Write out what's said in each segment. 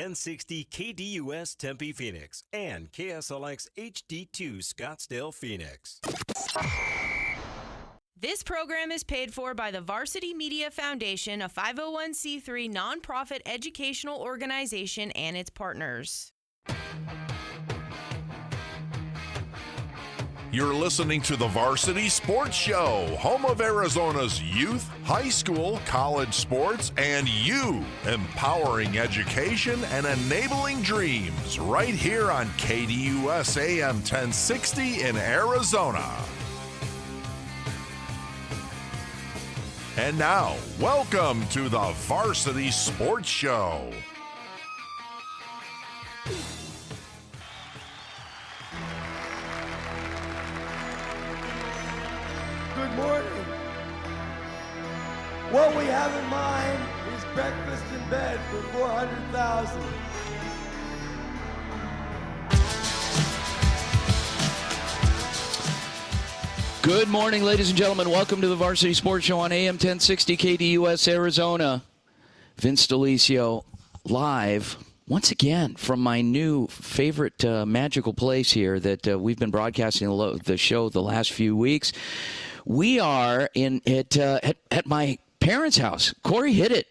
1060 KDUS Tempe Phoenix and KSLX HD2 Scottsdale Phoenix. This program is paid for by the Varsity Media Foundation, a 501c3 nonprofit educational organization, and its partners. You're listening to the Varsity Sports Show, home of Arizona's youth, high school, college sports, and you, empowering education and enabling dreams, right here on KDUS AM 1060 in Arizona. And now, welcome to the Varsity Sports Show. Good morning. What we have in mind is breakfast in bed for 400,000. Good morning, ladies and gentlemen. Welcome to the Varsity Sports Show on AM 1060 KDUS Arizona. Vince D'Alicio live once again from my new favorite magical place here that we've been broadcasting the show the last few weeks. We are at my parents' house. Corey, hit it.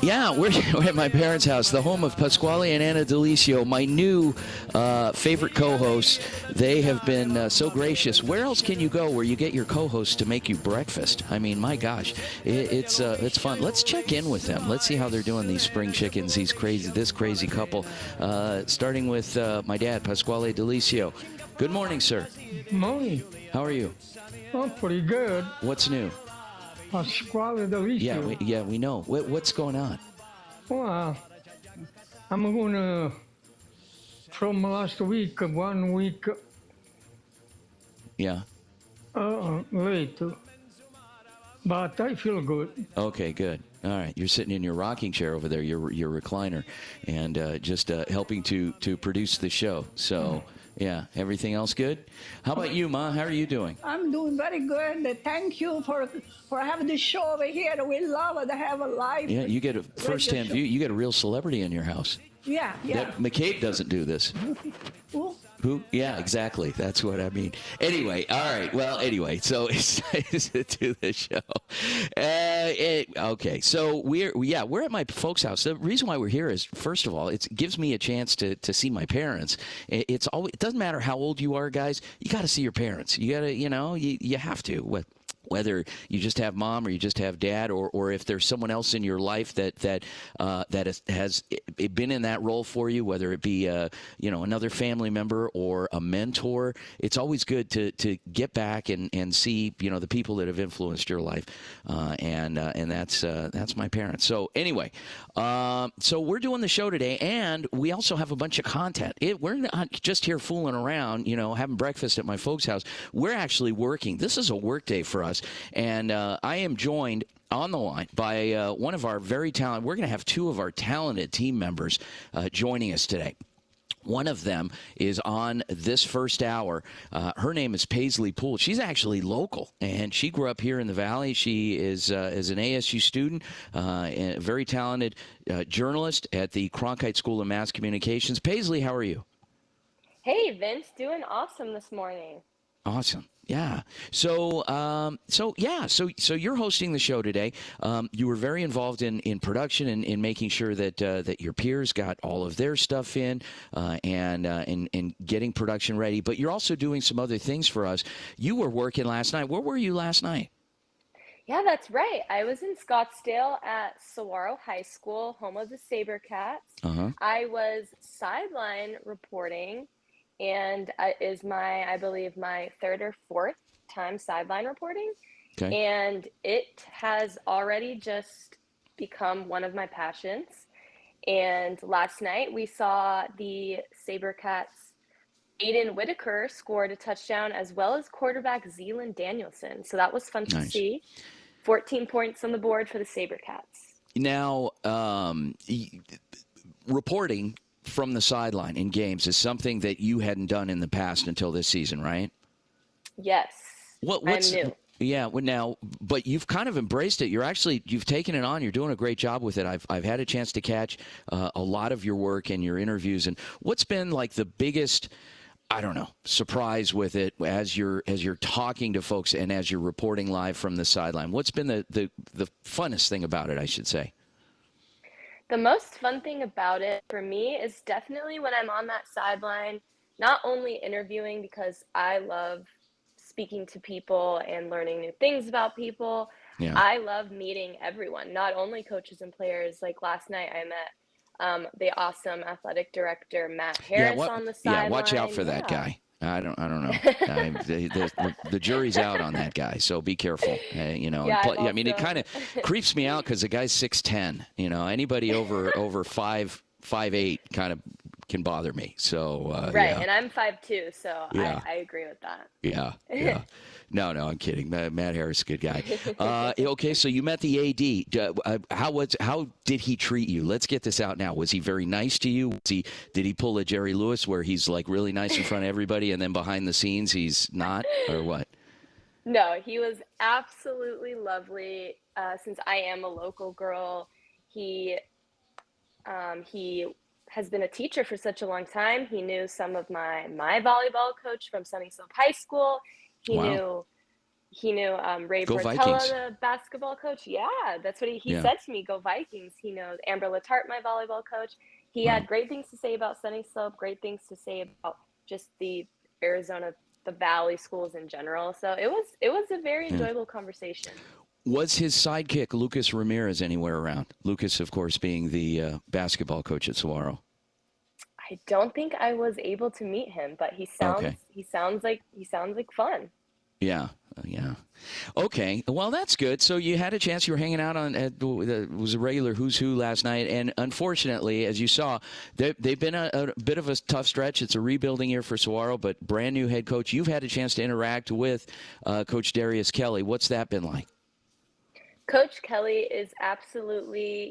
Yeah, we're at my parents' house, the home of Pasquale and Anna D'Alicio, my new favorite co-hosts. They have been so gracious. Where else can you go where you get your co-hosts to make you breakfast? I mean, my gosh, it's fun. Let's check in with them. Let's see how they're doing, these spring chickens, this crazy couple. Starting with my dad, Pasquale D'Alicio. Good morning, sir. Morning. How are you? Oh, pretty good. What's new? Pasquale D'Alicio. Yeah, we know. What's going on? Well, I'm going to, from last week, 1 week Yeah. late. But I feel good. Okay, good. All right. You're sitting in your rocking chair over there, your recliner, and just helping to produce the show. So, yeah, everything else good? How about you, Ma? How are you doing? I'm doing very good. Thank you for having this show over here. We love to have a live. Yeah, you get a first-hand view. You get a real celebrity in your house. Yeah. McCabe doesn't do this. Who? Yeah, exactly. That's what I mean. Anyway, all right. Well, anyway, so it's nice to do the show. Okay, so we're at my folks' house. The reason why we're here is, first of all, it gives me a chance to see my parents. It doesn't matter how old you are, guys. You got to see your parents. You got to, you have to. Whether you just have mom or you just have dad, or if there's someone else in your life that has been in that role for you, whether it be another family member or a mentor, it's always good to get back and see the people that have influenced your life, and that's my parents. So anyway, so we're doing the show today, and we also have a bunch of content. We're not just here fooling around, having breakfast at my folks' house. We're actually working. This is a work day for us. And I am joined on the line by one of our very talented, we're going to have two of our talented team members joining us today. One of them is on this first hour. Her name is Paisley Poole. She's actually local, and she grew up here in the Valley. She is an ASU student, and a very talented journalist at the Cronkite School of Mass Communications. Paisley, how are you? Hey, Vince, doing awesome this morning. Awesome. Yeah. So you're hosting the show today. You were very involved in production and in making sure that your peers got all of their stuff in and getting production ready. But you're also doing some other things for us. You were working last night. Where were you last night? Yeah, that's right. I was in Scottsdale at Saguaro High School, home of the SaberCats. Uh-huh. I was sideline reporting. And is I believe, my third or fourth time sideline reporting. Okay. And it has already just become one of my passions. And last night we saw the SaberCats, Aiden Whitaker scored a touchdown, as well as quarterback Zealand Danielson. So that was fun to see. 14 points on the board for the SaberCats. Now, reporting from the sideline in games is something that you hadn't done in the past until this season, right? Yes. I'm new. Yeah, well, now, but you've kind of embraced it. You've taken it on. You're doing a great job with it. I've had a chance to catch a lot of your work and your interviews. And what's been like the biggest, I don't know, surprise with it as you're talking to folks and as you're reporting live from the sideline? What's been the funnest thing about it, I should say? The most fun thing about it for me is definitely when I'm on that sideline, not only interviewing because I love speaking to people and learning new things about people. Yeah. I love meeting everyone, not only coaches and players. Like last night I met the awesome athletic director, Matt Harris, on the sideline. Yeah, watch out for that guy. I don't know. The jury's out on that guy, so be careful. I mean, it kind of creeps me out because the guy's 6'10". Anybody over 5'8" kind of can bother me. So right, yeah. And I'm 5'2", so yeah. I agree with that. Yeah. No, I'm kidding. Matt Harris, good guy. Okay, so you met the AD. How did he treat you? Let's get this out now. Was he very nice to you? Did he pull a Jerry Lewis where he's like really nice in front of everybody and then behind the scenes he's not, or what? No, he was absolutely lovely. Since I am a local girl, he has been a teacher for such a long time. He knew some of my volleyball coach from Sunny Slope High School. He knew Ray Portella, the basketball coach. Yeah, that's what he said to me. Go Vikings. He knows Amber Latarte, my volleyball coach. He had great things to say about Sunny Slope, great things to say about just the Arizona, the Valley schools in general. So it was a very enjoyable conversation. Was his sidekick, Lucas Ramirez, anywhere around? Lucas, of course, being the basketball coach at Saguaro. I don't think I was able to meet him, but he sounds like fun. Yeah. Okay. Well, that's good. So you had a chance. You were hanging out it was a regular who's who last night, and unfortunately, as you saw, they've been a bit of a tough stretch. It's a rebuilding year for Saguaro, but brand new head coach. You've had a chance to interact with Coach Darius Kelly. What's that been like? Coach Kelly is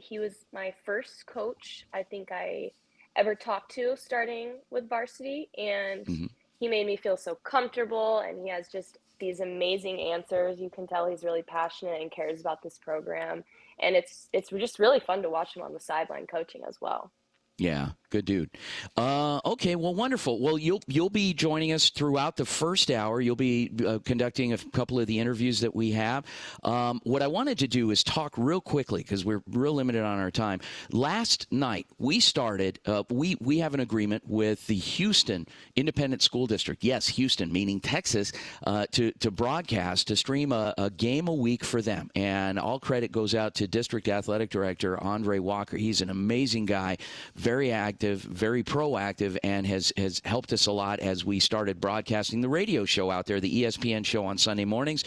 he was my first coach I think I ever talked to starting with Varsity, and he made me feel so comfortable, and he has just these amazing answers. You can tell he's really passionate and cares about this program, and it's just really fun to watch him on the sideline coaching as well. Yeah, good dude. Okay, well, wonderful. Well, you'll be joining us throughout the first hour. You'll be conducting a couple of the interviews that we have. What I wanted to do is talk real quickly because we're real limited on our time. Last night we started. We have an agreement with the Houston Independent School District. Yes, Houston, meaning Texas, to broadcast, to stream a game a week for them. And all credit goes out to District Athletic Director Andre Walker. He's an amazing guy. Very active, very proactive, and has helped us a lot as we started broadcasting the radio show out there, the ESPN show on Sunday mornings,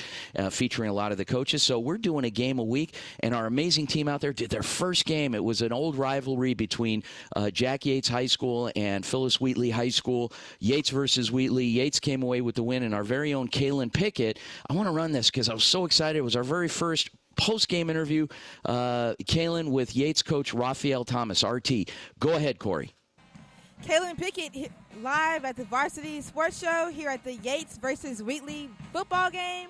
featuring a lot of the coaches. So we're doing a game a week, and our amazing team out there did their first game. It was an old rivalry between Jack Yates High School and Phyllis Wheatley High School. Yates versus Wheatley. Yates came away with the win, and our very own Kalin Pickett. I want to run this because I was so excited. It was our very first post-game interview, Kalin with Yates coach Rafael Thomas, RT. Go ahead, Corey. Kalin Pickett live at the Varsity Sports Show here at the Yates versus Wheatley football game.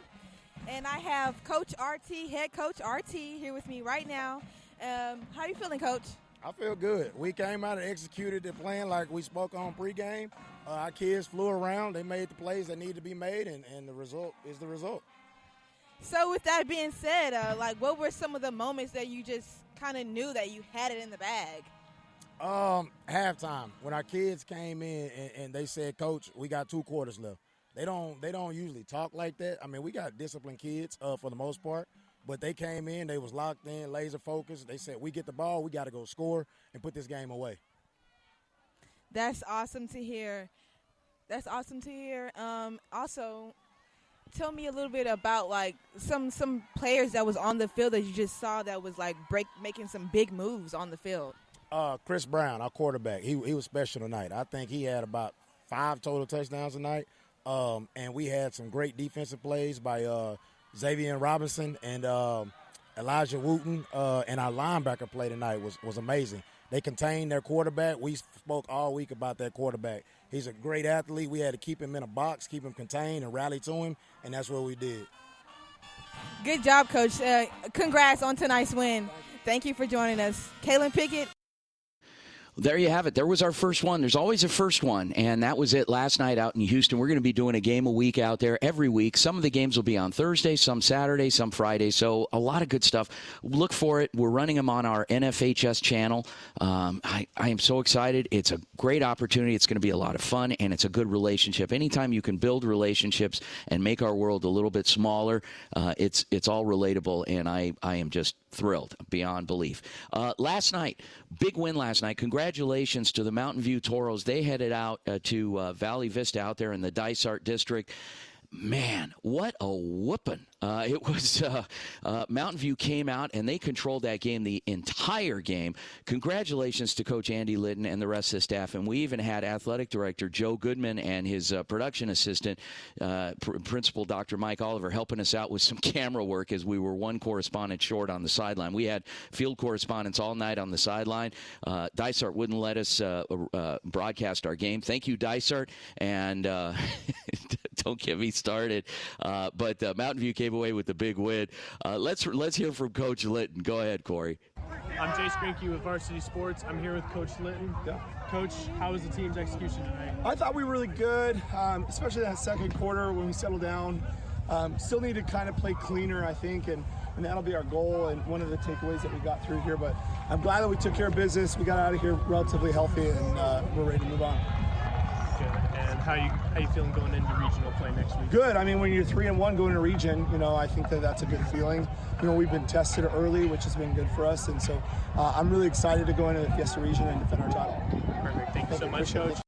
And I have Coach RT, head coach RT, here with me right now. How are you feeling, Coach? I feel good. We came out and executed the plan like we spoke on pregame. Our kids flew around. They made the plays that needed to be made, and the result is the result. So with that being said, what were some of the moments that you just kind of knew that you had it in the bag? Halftime, when our kids came in and they said, Coach, we got 2 quarters left. They don't usually talk like that. I mean, we got disciplined kids for the most part, but they came in, they was locked in, laser focused. They said, we get the ball, we got to go score and put this game away. That's awesome to hear. Also, tell me a little bit about some players that was on the field that you just saw that was making some big moves on the field. Chris Brown, our quarterback, he was special tonight. I think he had about 5 total touchdowns tonight, and we had some great defensive plays by Xavier Robinson and Elijah Wooten, and our linebacker play tonight was amazing. They contained their quarterback. We spoke all week about that quarterback. He's a great athlete. We had to keep him in a box, keep him contained, and rally to him, and that's what we did. Good job, Coach. Congrats on tonight's win. Thank you for joining us. Kalin Pickett. There you have it. There was our first one. There's always a first one, and that was it last night out in Houston. We're going to be doing a game a week out there every week. Some of the games will be on Thursday, some Saturday, some Friday, so a lot of good stuff. Look for it. We're running them on our NFHS channel. I am so excited. It's a great opportunity. It's going to be a lot of fun, and it's a good relationship. Anytime you can build relationships and make our world a little bit smaller, it's all relatable, and I am just thrilled beyond belief. Last night, big win last night. Congratulations to the Mountain View Toros. They headed out to Valley Vista out there in the Dysart District. Man, what a whooping. It was Mountain View came out, and they controlled that game the entire game. Congratulations to Coach Andy Litten and the rest of the staff. And we even had Athletic Director Joe Goodman and his production assistant, Principal Dr. Mike Oliver, helping us out with some camera work as we were one correspondent short on the sideline. We had field correspondents all night on the sideline. Dysart wouldn't let us broadcast our game. Thank you, Dysart. And don't get me started. But Mountain View came away with the big win. Let's hear from Coach Litten. Go ahead, Corey. I'm Jay Skrinky with Varsity Sports. I'm here with Coach Litten. Yeah. Coach, how was the team's execution tonight? I thought we were really good, especially that second quarter when we settled down. Still need to kind of play cleaner, I think, and that'll be our goal and one of the takeaways that we got through here. But I'm glad that we took care of business. We got out of here relatively healthy, and we're ready to move on. Good. And how you feeling going into regional play next week? Good. I mean, when you're 3-1 going to region, I think that's a good feeling. We've been tested early, which has been good for us, and so I'm really excited to go into the Fiesta region and defend our title. Perfect. Thank you so much, Coach.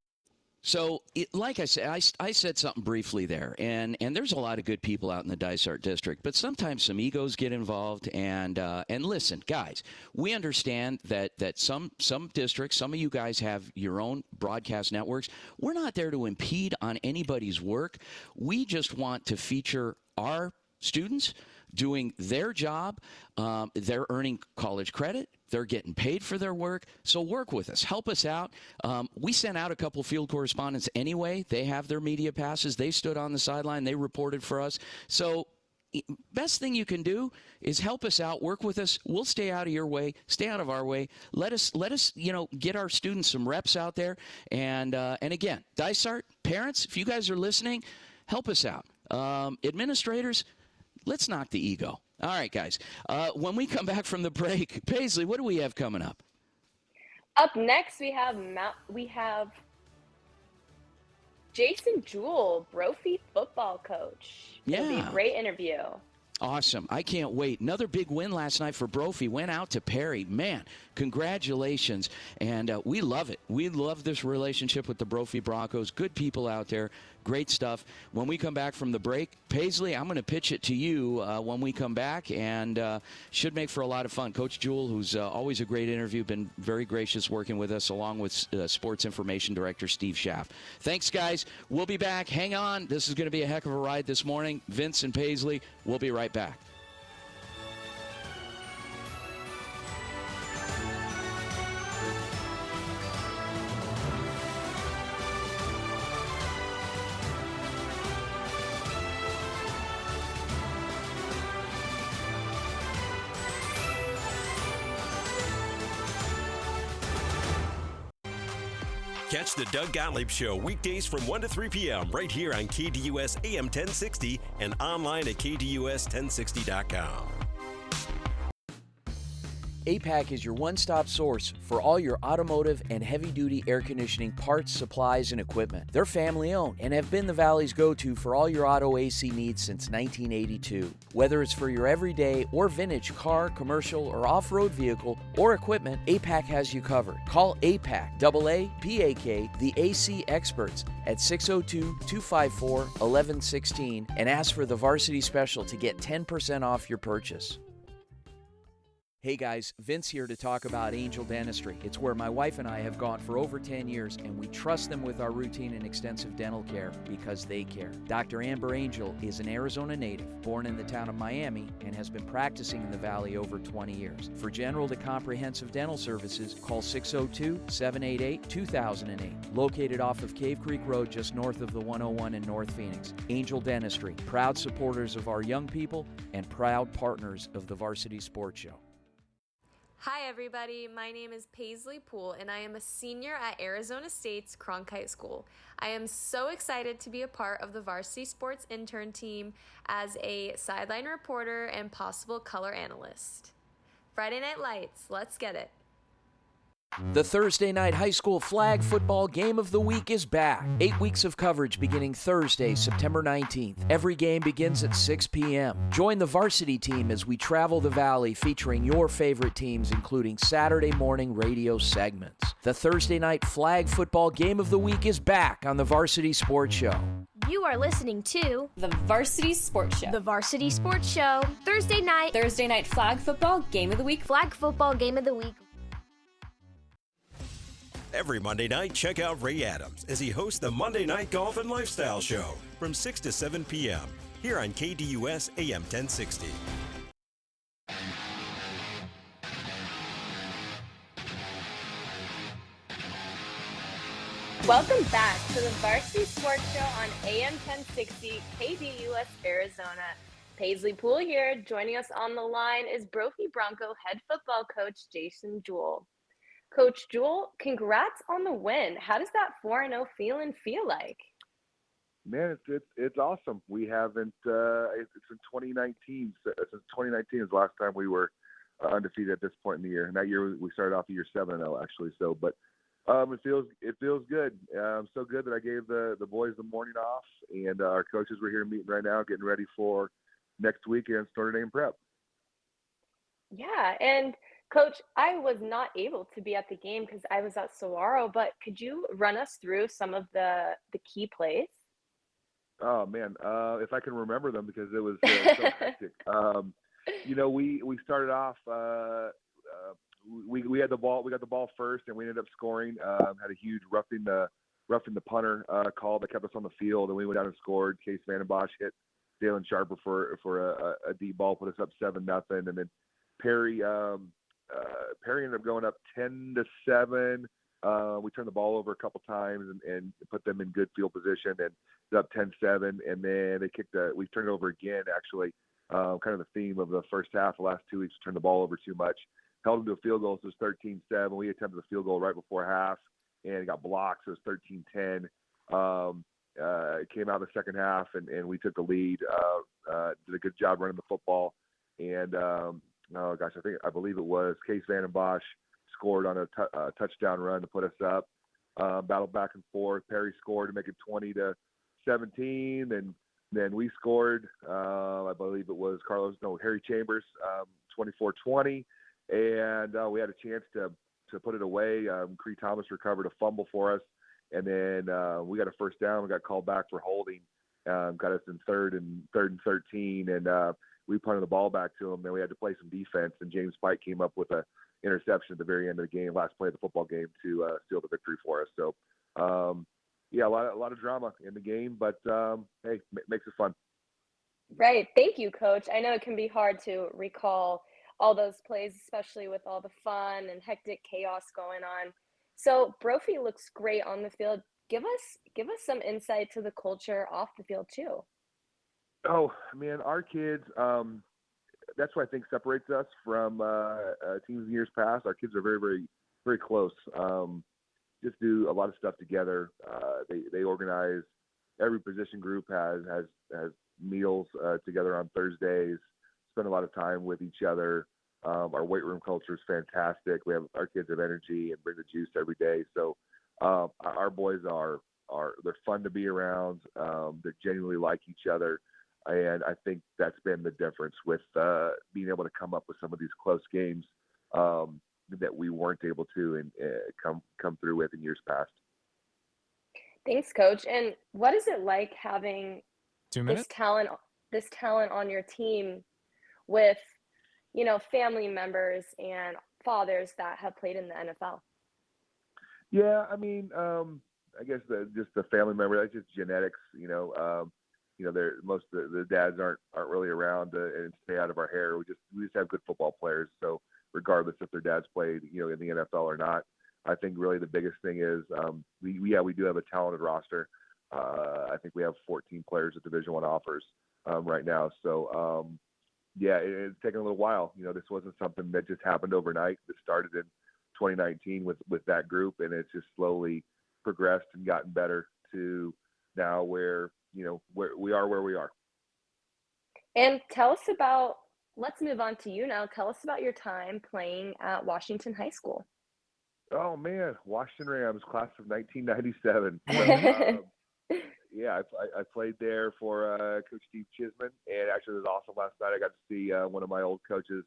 So, like I said, I said something briefly there, and there's a lot of good people out in the Dysart District, but sometimes some egos get involved, and listen, guys, we understand that some districts, some of you guys have your own broadcast networks. We're not there to impede on anybody's work. We just want to feature our students doing their job. They're earning college credit. They're getting paid for their work. So work with us. Help us out. We sent out a couple field correspondents anyway. They have their media passes. They stood on the sideline. They reported for us. So best thing you can do is help us out. Work with us. We'll stay out of your way. Stay out of our way. Let us get our students some reps out there. And again, Dysart, parents, if you guys are listening, help us out. Administrators, let's knock the ego. All right, guys. When we come back from the break, Paisley, what do we have coming up? Up next, we have Jason Jewell, Brophy football coach. Yeah. It'll be a great interview. Awesome. I can't wait. Another big win last night for Brophy. Went out to Perry. Man, congratulations. And we love it. We love this relationship with the Brophy Broncos. Good people out there. Great stuff. When we come back from the break, Paisley, I'm going to pitch it to you when we come back, and should make for a lot of fun. Coach Jewell, who's always a great interview, been very gracious working with us, along with Sports Information Director Steve Schaff. Thanks, guys. We'll be back. Hang on. This is going to be a heck of a ride this morning. Vince and Paisley, we'll be right back. Catch the Doug Gottlieb Show weekdays from 1 to 3 p.m. right here on KDUS AM 1060 and online at KDUS1060.com. APAC is your one-stop source for all your automotive and heavy-duty air conditioning parts, supplies, and equipment. They're family-owned and have been the Valley's go-to for all your auto AC needs since 1982. Whether it's for your everyday or vintage car, commercial, or off-road vehicle or equipment, APAC has you covered. Call APAC, AAPAK, the AC experts at 602-254-1116 and ask for the Varsity Special to get 10% off your purchase. Hey guys, Vince here to talk about Angel Dentistry. It's where my wife and I have gone for over 10 years, and we trust them with our routine and extensive dental care because they care. Dr. Amber Angel is an Arizona native, born in the town of Miami, and has been practicing in the Valley over 20 years. For general to comprehensive dental services, call 602-788-2008. Located off of Cave Creek Road just north of the 101 in North Phoenix. Angel Dentistry, proud supporters of our young people and proud partners of the Varsity Sports Show. Hi everybody, my name is Paisley, and I am a senior at Arizona State's Cronkite School. I am so excited to be a part of the Varsity Sports intern team as a sideline reporter and possible color analyst. Friday Night Lights, let's get it. The Thursday night high school flag football game of the week is back. 8 weeks of coverage beginning Thursday, September 19th. Every game begins at 6 p.m. Join the varsity team as we travel the Valley featuring your favorite teams, including Saturday morning radio segments. The Thursday night flag football game of the week is back on the Varsity Sports Show. You are listening to the Varsity Sports Show. The Varsity Sports Show. Thursday night flag football game of the week. Flag football game of the week. Every Monday night, check out Ray Adams as he hosts the Monday Night Golf and Lifestyle Show from 6 to 7 p.m. here on KDUS AM 1060. Welcome back to the Varsity Sports Show on AM 1060 KDUS Arizona. Paisley Poole here. Joining us on the line is Brophy Bronco head football coach Jason Jewell. Coach Jewell, congrats on the win. How does that 4-0 feeling feel like? Man, it's awesome. We haven't it's in 2019. Since 2019 is the last time we were undefeated at this point in the year. And that year we started off the year 7-0 actually. So, but it feels good. So good that I gave the boys the morning off, and our coaches were here meeting right now, getting ready for next week against Notre Dame Prep. Yeah, and Coach, I was not able to be at the game because I was at Saguaro, but could you run us through some of the key plays? Oh man, if I can remember them, because it was so hectic. We started off. We had the ball. We got the ball first, and we ended up scoring. Had a huge roughing the punter call that kept us on the field, and we went down and scored. Case Vandenbosch hit Dalen Sharper for a deep ball, put us up 7-0, and then Perry ended up going up 10-7. We turned the ball over a couple times and put them in good field position, and up 10-7. And then we turned it over again. Actually, kind of the theme of the first half, the last 2 weeks, turned the ball over too much. Held them to a field goal, so it was 13-7. We attempted the field goal right before half, and it got blocked, so it was 13-10. It came out in the second half, and we took the lead. Did a good job running the football, and I believe it was Case Vandenbosch scored on a touchdown run to put us up. Battled back and forth. Perry scored to make it 20-17, and then we scored. I believe it was Harry Chambers, 24-20, and we had a chance to put it away. Cree Thomas recovered a fumble for us, and then we got a first down. We got called back for holding. Got us in third and 13, and we punted the ball back to him. Then we had to play some defense, and James Pike came up with a interception at the very end of the game, last play of the football game, to seal the victory for us. So, a lot of drama in the game, but hey, makes it fun. Right. Thank you, Coach. I know it can be hard to recall all those plays, especially with all the fun and hectic chaos going on. So Brophy looks great on the field. Give us some insight to the culture off the field too. Oh man, our kids. That's what I think separates us from teams in years past. Our kids are very, very, very close. Just do a lot of stuff together. They organize. Every position group has meals together on Thursdays. Spend a lot of time with each other. Our weight room culture is fantastic. Our kids have energy and bring the juice every day. So our boys they're fun to be around. They genuinely like each other. And I think that's been the difference with being able to come up with some of these close games that we weren't able to and come through with in years past. Thanks, Coach. And what is it like having this talent on your team with, family members and fathers that have played in the NFL? Yeah, I mean, I guess just the family member, that's just genetics, most of the dads aren't really around and stay out of our hair. We just have good football players. So regardless if their dads played, in the NFL or not, I think really the biggest thing is we do have a talented roster. I think we have 14 players at Division I offers right now. So it's taken a little while. This wasn't something that just happened overnight. This started in 2019 with that group, and it's just slowly progressed and gotten better to now where we are. And let's move on to you now. Tell us about your time playing at Washington High School. Oh man, Washington Rams, class of 1997. I played there for Coach Steve Chisman, and actually it was awesome last night. I got to see one of my old coaches,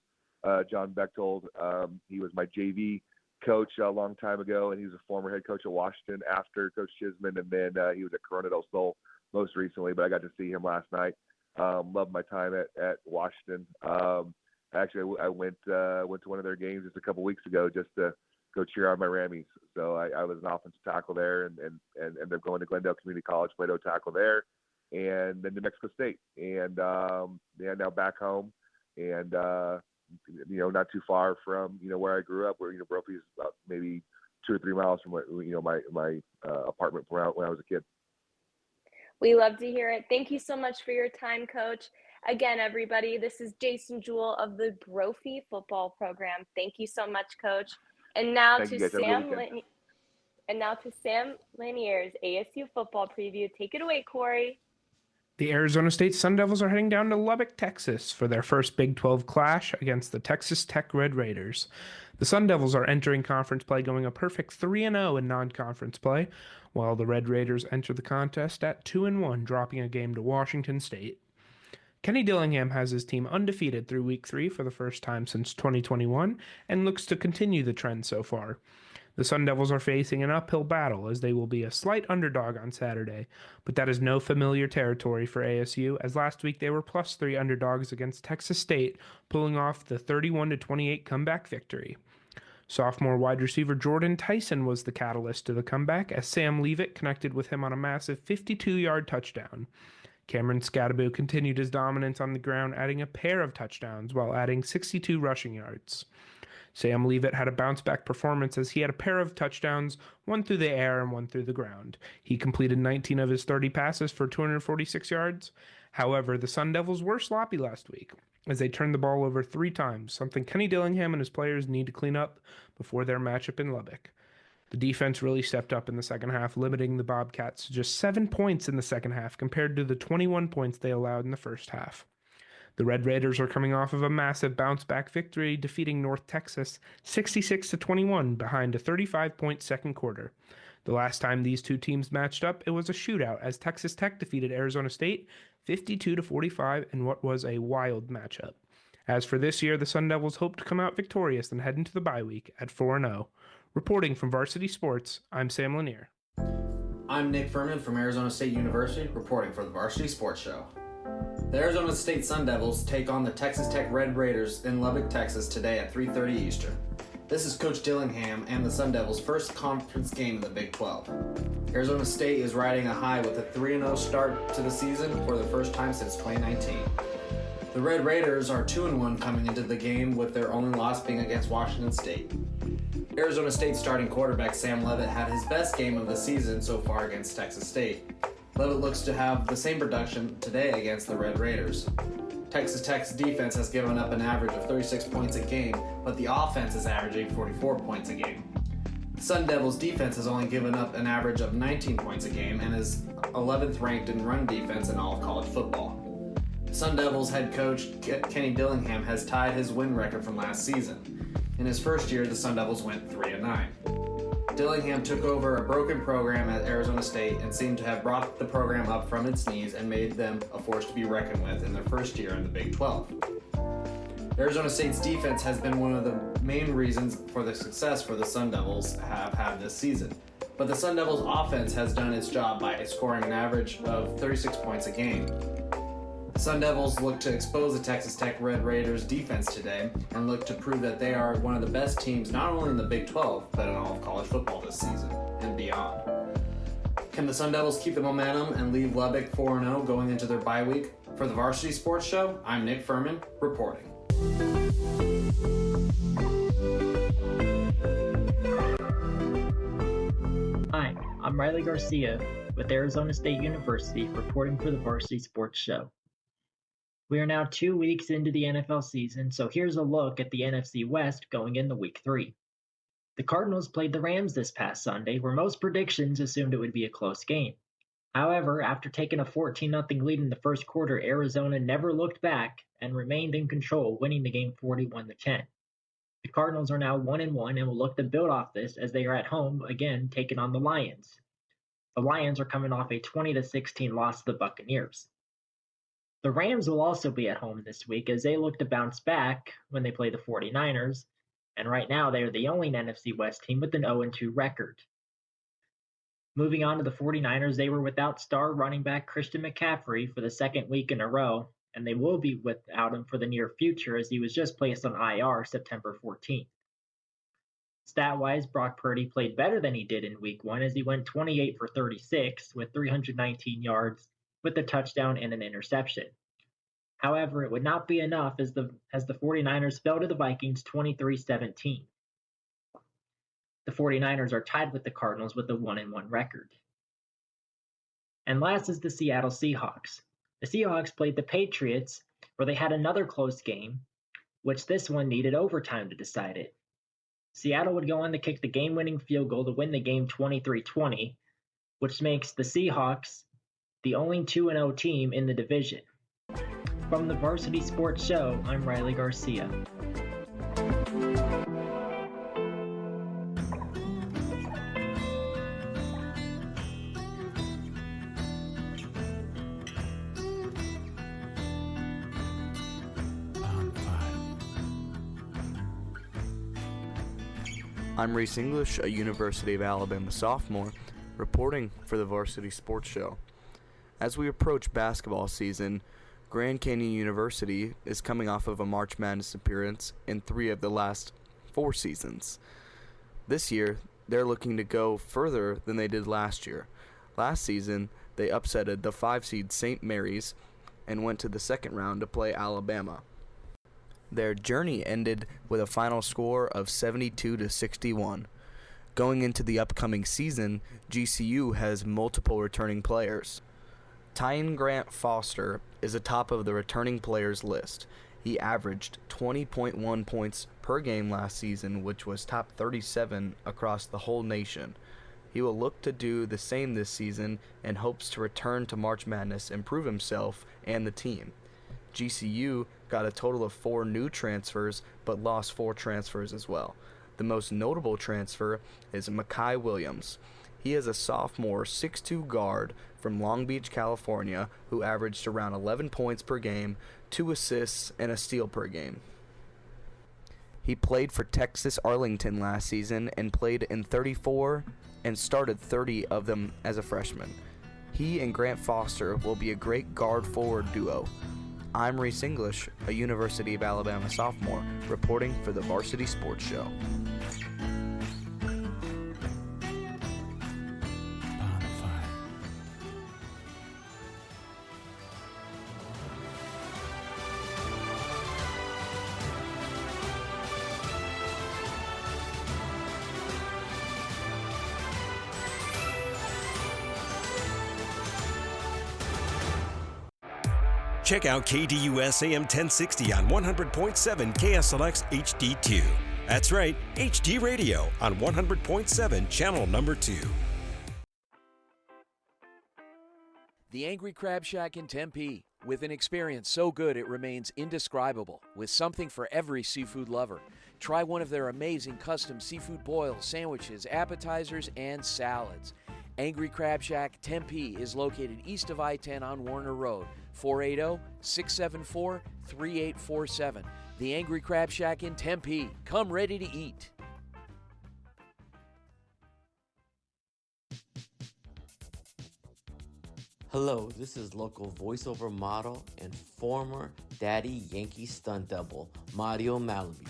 John Bechtold. He was my JV coach a long time ago, and he was a former head coach at Washington after Coach Chisman, and then he was at Corona del Sol most recently, but I got to see him last night. Loved my time at Washington. Actually, I went to one of their games just a couple weeks ago just to go cheer on my Rammies. So I was an offensive tackle there, and ended up going to Glendale Community College, played O-tackle there, and then New Mexico State. And now back home, and not too far from where I grew up, where Brophy is about maybe 2 or 3 miles from my apartment when I was a kid. We love to hear it. Thank you so much for your time, Coach. Again, everybody, this is Jason Jewell of the Brophy football program. Thank you so much, Coach. And now to Sam Lanier's ASU football preview. Take it away, Corey. The Arizona State Sun Devils are heading down to Lubbock, Texas for their first Big 12 clash against the Texas Tech Red Raiders. The Sun Devils are entering conference play going a perfect 3-0 in non-conference play, while the Red Raiders enter the contest at 2-1, dropping a game to Washington State. Kenny Dillingham has his team undefeated through Week 3 for the first time since 2021 and looks to continue the trend so far. The Sun Devils are facing an uphill battle as they will be a slight underdog on Saturday, but that is no familiar territory for ASU, as last week they were +3 underdogs against Texas State, pulling off the 31-28 comeback victory. Sophomore wide receiver Jordan Tyson was the catalyst to the comeback as Sam Leavitt connected with him on a massive 52-yard touchdown. Cameron Scadaboo continued his dominance on the ground, adding a pair of touchdowns while adding 62 rushing yards. Sam Leavitt had a bounce-back performance as he had a pair of touchdowns, one through the air and one through the ground. He completed 19 of his 30 passes for 246 yards. However, the Sun Devils were sloppy last week as they turned the ball over 3 times, something Kenny Dillingham and his players need to clean up before their matchup in Lubbock. The defense really stepped up in the second half, limiting the Bobcats to just 7 points in the second half compared to the 21 points they allowed in the first half. The Red Raiders are coming off of a massive bounce-back victory, defeating North Texas 66-21 behind a 35-point second quarter. The last time these two teams matched up, it was a shootout as Texas Tech defeated Arizona State 52-45 in what was a wild matchup. As for this year, the Sun Devils hope to come out victorious and head into the bye week at 4-0. Reporting from Varsity Sports, I'm Sam Lanier. I'm Nick Furman from Arizona State University, reporting for the Varsity Sports Show. The Arizona State Sun Devils take on the Texas Tech Red Raiders in Lubbock, Texas today at 3:30 Eastern. This is Coach Dillingham and the Sun Devils' first conference game in the Big 12. Arizona State is riding a high with a 3-0 start to the season for the first time since 2019. The Red Raiders are 2-1 coming into the game, with their only loss being against Washington State. Arizona State starting quarterback Sam Leavitt had his best game of the season so far against Texas State. Leavitt looks to have the same production today against the Red Raiders. Texas Tech's defense has given up an average of 36 points a game, but the offense is averaging 44 points a game. The Sun Devils' defense has only given up an average of 19 points a game and is 11th ranked in run defense in all of college football. Sun Devils head coach Kenny Dillingham has tied his win record from last season. In his first year, the Sun Devils went 3-9. Dillingham took over a broken program at Arizona State and seemed to have brought the program up from its knees and made them a force to be reckoned with in their first year in the Big 12. Arizona State's defense has been one of the main reasons for the success for the Sun Devils have had this season. But the Sun Devils' offense has done its job by scoring an average of 36 points a game. The Sun Devils look to expose the Texas Tech Red Raiders defense today and look to prove that they are one of the best teams not only in the Big 12, but in all of college football this season and beyond. Can the Sun Devils keep the momentum and leave Lubbock 4-0 going into their bye week? For the Varsity Sports Show, I'm Nick Furman, reporting. Hi, I'm Riley Garcia with Arizona State University reporting for the Varsity Sports Show. We are now 2 weeks into the NFL season, so here's a look at the NFC West going into Week 3. The Cardinals played the Rams this past Sunday, where most predictions assumed it would be a close game. However, after taking a 14-0 lead in the first quarter, Arizona never looked back and remained in control, winning the game 41-10. The Cardinals are now 1-1 and will look to build off this as they are at home again taking on the Lions. The Lions are coming off a 20-16 loss to the Buccaneers. The Rams will also be at home this week as they look to bounce back when they play the 49ers, and right now they are the only NFC West team with an 0-2 record. Moving on to the 49ers, they were without star running back Christian McCaffrey for the second week in a row, and they will be without him for the near future as he was just placed on IR September 14th. Stat-wise, Brock Purdy played better than he did in Week 1 as he went 28 for 36 with 319 yards with a touchdown and an interception. However, it would not be enough as the 49ers fell to the Vikings 23-17. The 49ers are tied with the Cardinals with a 1-1 record. And last is the Seattle Seahawks. The Seahawks played the Patriots, where they had another close game, which this one needed overtime to decide it. Seattle would go on to kick the game-winning field goal to win the game 23-20, which makes the Seahawks the only 2-0 team in the division. From the Varsity Sports Show, I'm Riley Garcia. I'm Reece English, a University of Alabama sophomore, reporting for the Varsity Sports Show. As we approach basketball season, Grand Canyon University is coming off of a March Madness appearance in 3 of the last 4 seasons. This year, they're looking to go further than they did last year. Last season, they upsetted the 5-seed St. Mary's and went to the second round to play Alabama. Their journey ended with a final score of 72-61. Going into the upcoming season, GCU has multiple returning players. Tyen Grant Foster is atop of the returning players list. He averaged 20.1 points per game last season, which was top 37 across the whole nation. He will look to do the same this season and hopes to return to March Madness and prove himself and the team. GCU got a total of 4 new transfers, but lost 4 transfers as well. The most notable transfer is Mekhi Williams. He is a sophomore 6'2" guard from Long Beach, California, who averaged around 11 points per game, 2 assists, and a steal per game. He played for Texas Arlington last season and played in 34 and started 30 of them as a freshman. He and Grant Foster will be a great guard-forward duo. I'm Reece English, a University of Alabama sophomore, reporting for the Varsity Sports Show. Check out KDUS AM1060 on 100.7 KSLX HD2. That's right, HD radio on 100.7 channel number 2. The AngryCrabShack in Tempe, with an experience so good it remains indescribable, with something for every seafood lover. Try one of their amazing custom seafood boils, sandwiches, appetizers, and salads. AngryCrabShack Tempe is located east of I-10 on Warner Road, 480-674-3847. The AngryCrabShack in Tempe. Come ready to eat. Hello, this is local voiceover model and former Daddy Yankee stunt double, Mario Malaby.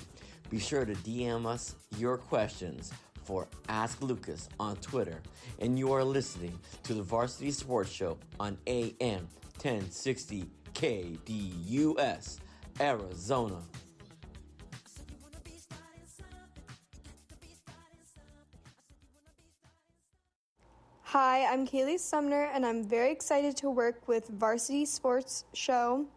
Be sure to DM us your questions for Ask Lucas on Twitter. And you are listening to the Varsity Sports Show on AM 1060 KDUS, Arizona. Hi, I'm Kaylee Sumner, and I'm very excited to work with Varsity Sports Show.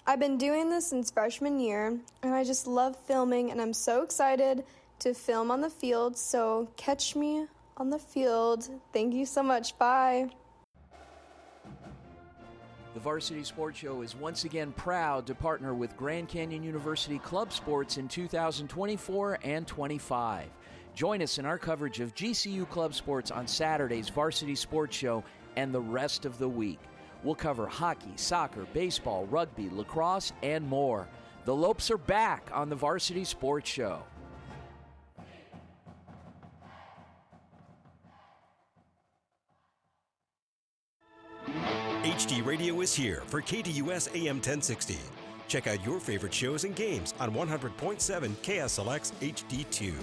I've been doing this since freshman year, and I just love filming, and I'm so excited to film on the field, so catch me on the field. Thank you so much. Bye. The Varsity Sports Show is once again proud to partner with Grand Canyon University Club Sports in 2024 and 25. Join us in our coverage of GCU Club Sports on Saturday's Varsity Sports Show and the rest of the week. We'll cover hockey, soccer, baseball, rugby, lacrosse, and more. The Lopes are back on the Varsity Sports Show. HD Radio is here for KDUS AM 1060. Check out your favorite shows and games on 100.7 KSLX HD2.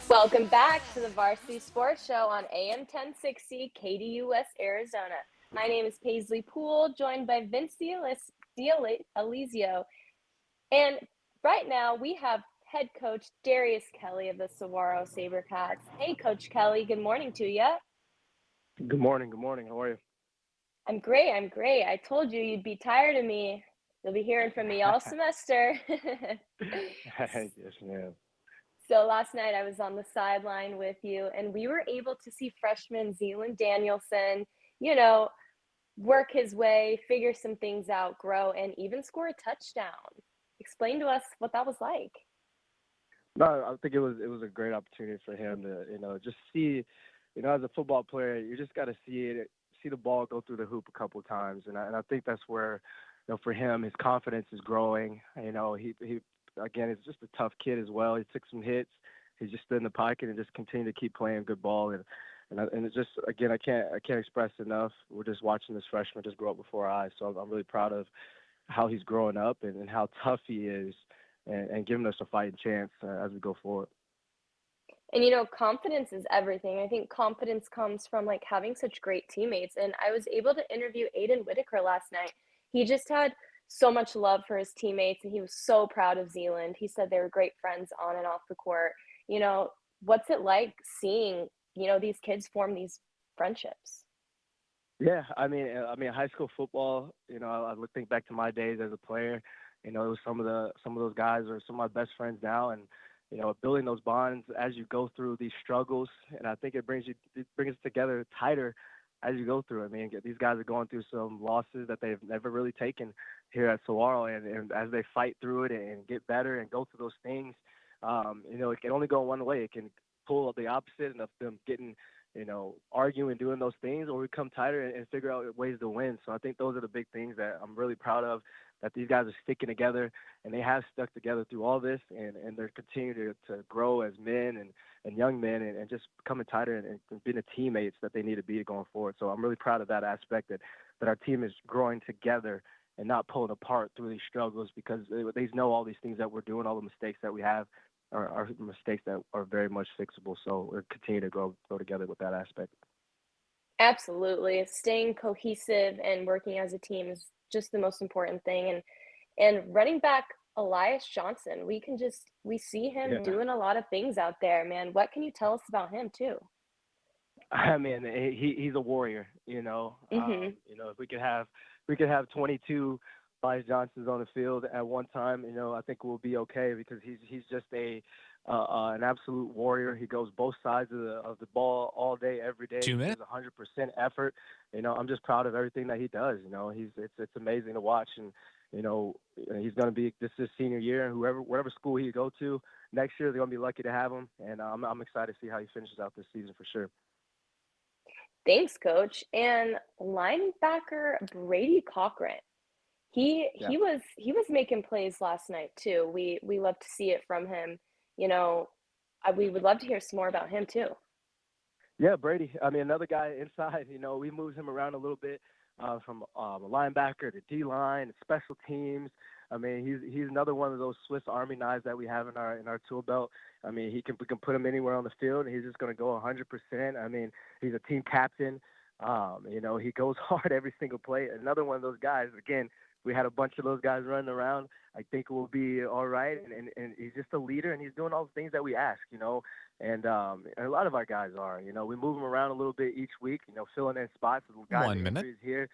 Welcome back to the Varsity Sports Show on AM 1060 KDUS Arizona. My name is Paisley Poole, joined by Vince D'Alizio. And right now we have head coach Darius Kelly of the Saguaro Sabercats. Hey, Coach Kelly, good morning to you. Good morning. Good morning. How are you? I'm great. I told you you'd be tired of me. You'll be hearing from me all semester. Yes, ma'am. So last night I was on the sideline with you, and we were able to see freshman Zealand Danielson, work his way, figure some things out, grow, and even score a touchdown. Explain to us what that was like. No, I think it was a great opportunity for him to, just see, as a football player, you just got to see the ball go through the hoop a couple of times, and I think that's where, for him, his confidence is growing. He again, he's just a tough kid as well. He took some hits. He just stood in the pocket and just continued to keep playing good ball. And it's just, again, I can't express enough. We're just watching this freshman just grow up before our eyes. So I'm really proud of how he's growing up and how tough he is and giving us a fighting chance as we go forward. And, confidence is everything. I think confidence comes from, having such great teammates. And I was able to interview Aiden Whitaker last night. He just had so much love for his teammates, and he was so proud of Zealand. He said they were great friends on and off the court. What's it like seeing, these kids form these friendships? Yeah, I mean, high school football. I think back to my days as a player. It was some of those guys are some of my best friends now, and building those bonds as you go through these struggles, and I think it brings us together tighter as you go through. I mean, these guys are going through some losses that they've never really taken here at Saguaro, and as they fight through it and get better and go through those things, it can only go one way. It can pull the opposite and of them getting, arguing, doing those things, or we come tighter and figure out ways to win. So I think those are the big things that I'm really proud of, that these guys are sticking together, and they have stuck together through all this, and they're continuing to grow as men and young men and just becoming tighter and being the teammates that they need to be going forward. So I'm really proud of that aspect, that our team is growing together and not pulling apart through these struggles, because they know all these things that we're doing, all the mistakes that we have are mistakes that are very much fixable. So we're continuing to grow together with that aspect. Absolutely. Staying cohesive and working as a team is just the most important thing. And running back Elias Johnson, we see him doing a lot of things out there, man. What can you tell us about him too? I mean, he's a warrior, Mm-hmm. If we could have 22 Elias Johnsons on the field at one time, I think we'll be okay, because he's just an absolute warrior. He goes both sides of the ball all day, every day. He gives 100% effort. I'm just proud of everything that he does. It's amazing to watch, and he's going to be, this is his senior year, and whatever school he go to next year, they're going to be lucky to have him. And I'm excited to see how he finishes out this season for sure. Thanks, Coach. And linebacker Brady Cochran. He was making plays last night too. We love to see it from him. We would love to hear some more about him too. Yeah, Brady. I mean, another guy inside. We moved him around a little bit from a linebacker to D-line, special teams. I mean, he's another one of those Swiss Army knives that we have in our tool belt. I mean, we can put him anywhere on the field, and he's just going to go 100%. I mean, he's a team captain. He goes hard every single play. Another one of those guys. Again, we had a bunch of those guys running around. I think we'll be all right. And he's just a leader, and he's doing all the things that we ask, And a lot of our guys are. We move them around a little bit each week, filling in spots. Little guys 1 minute. Here.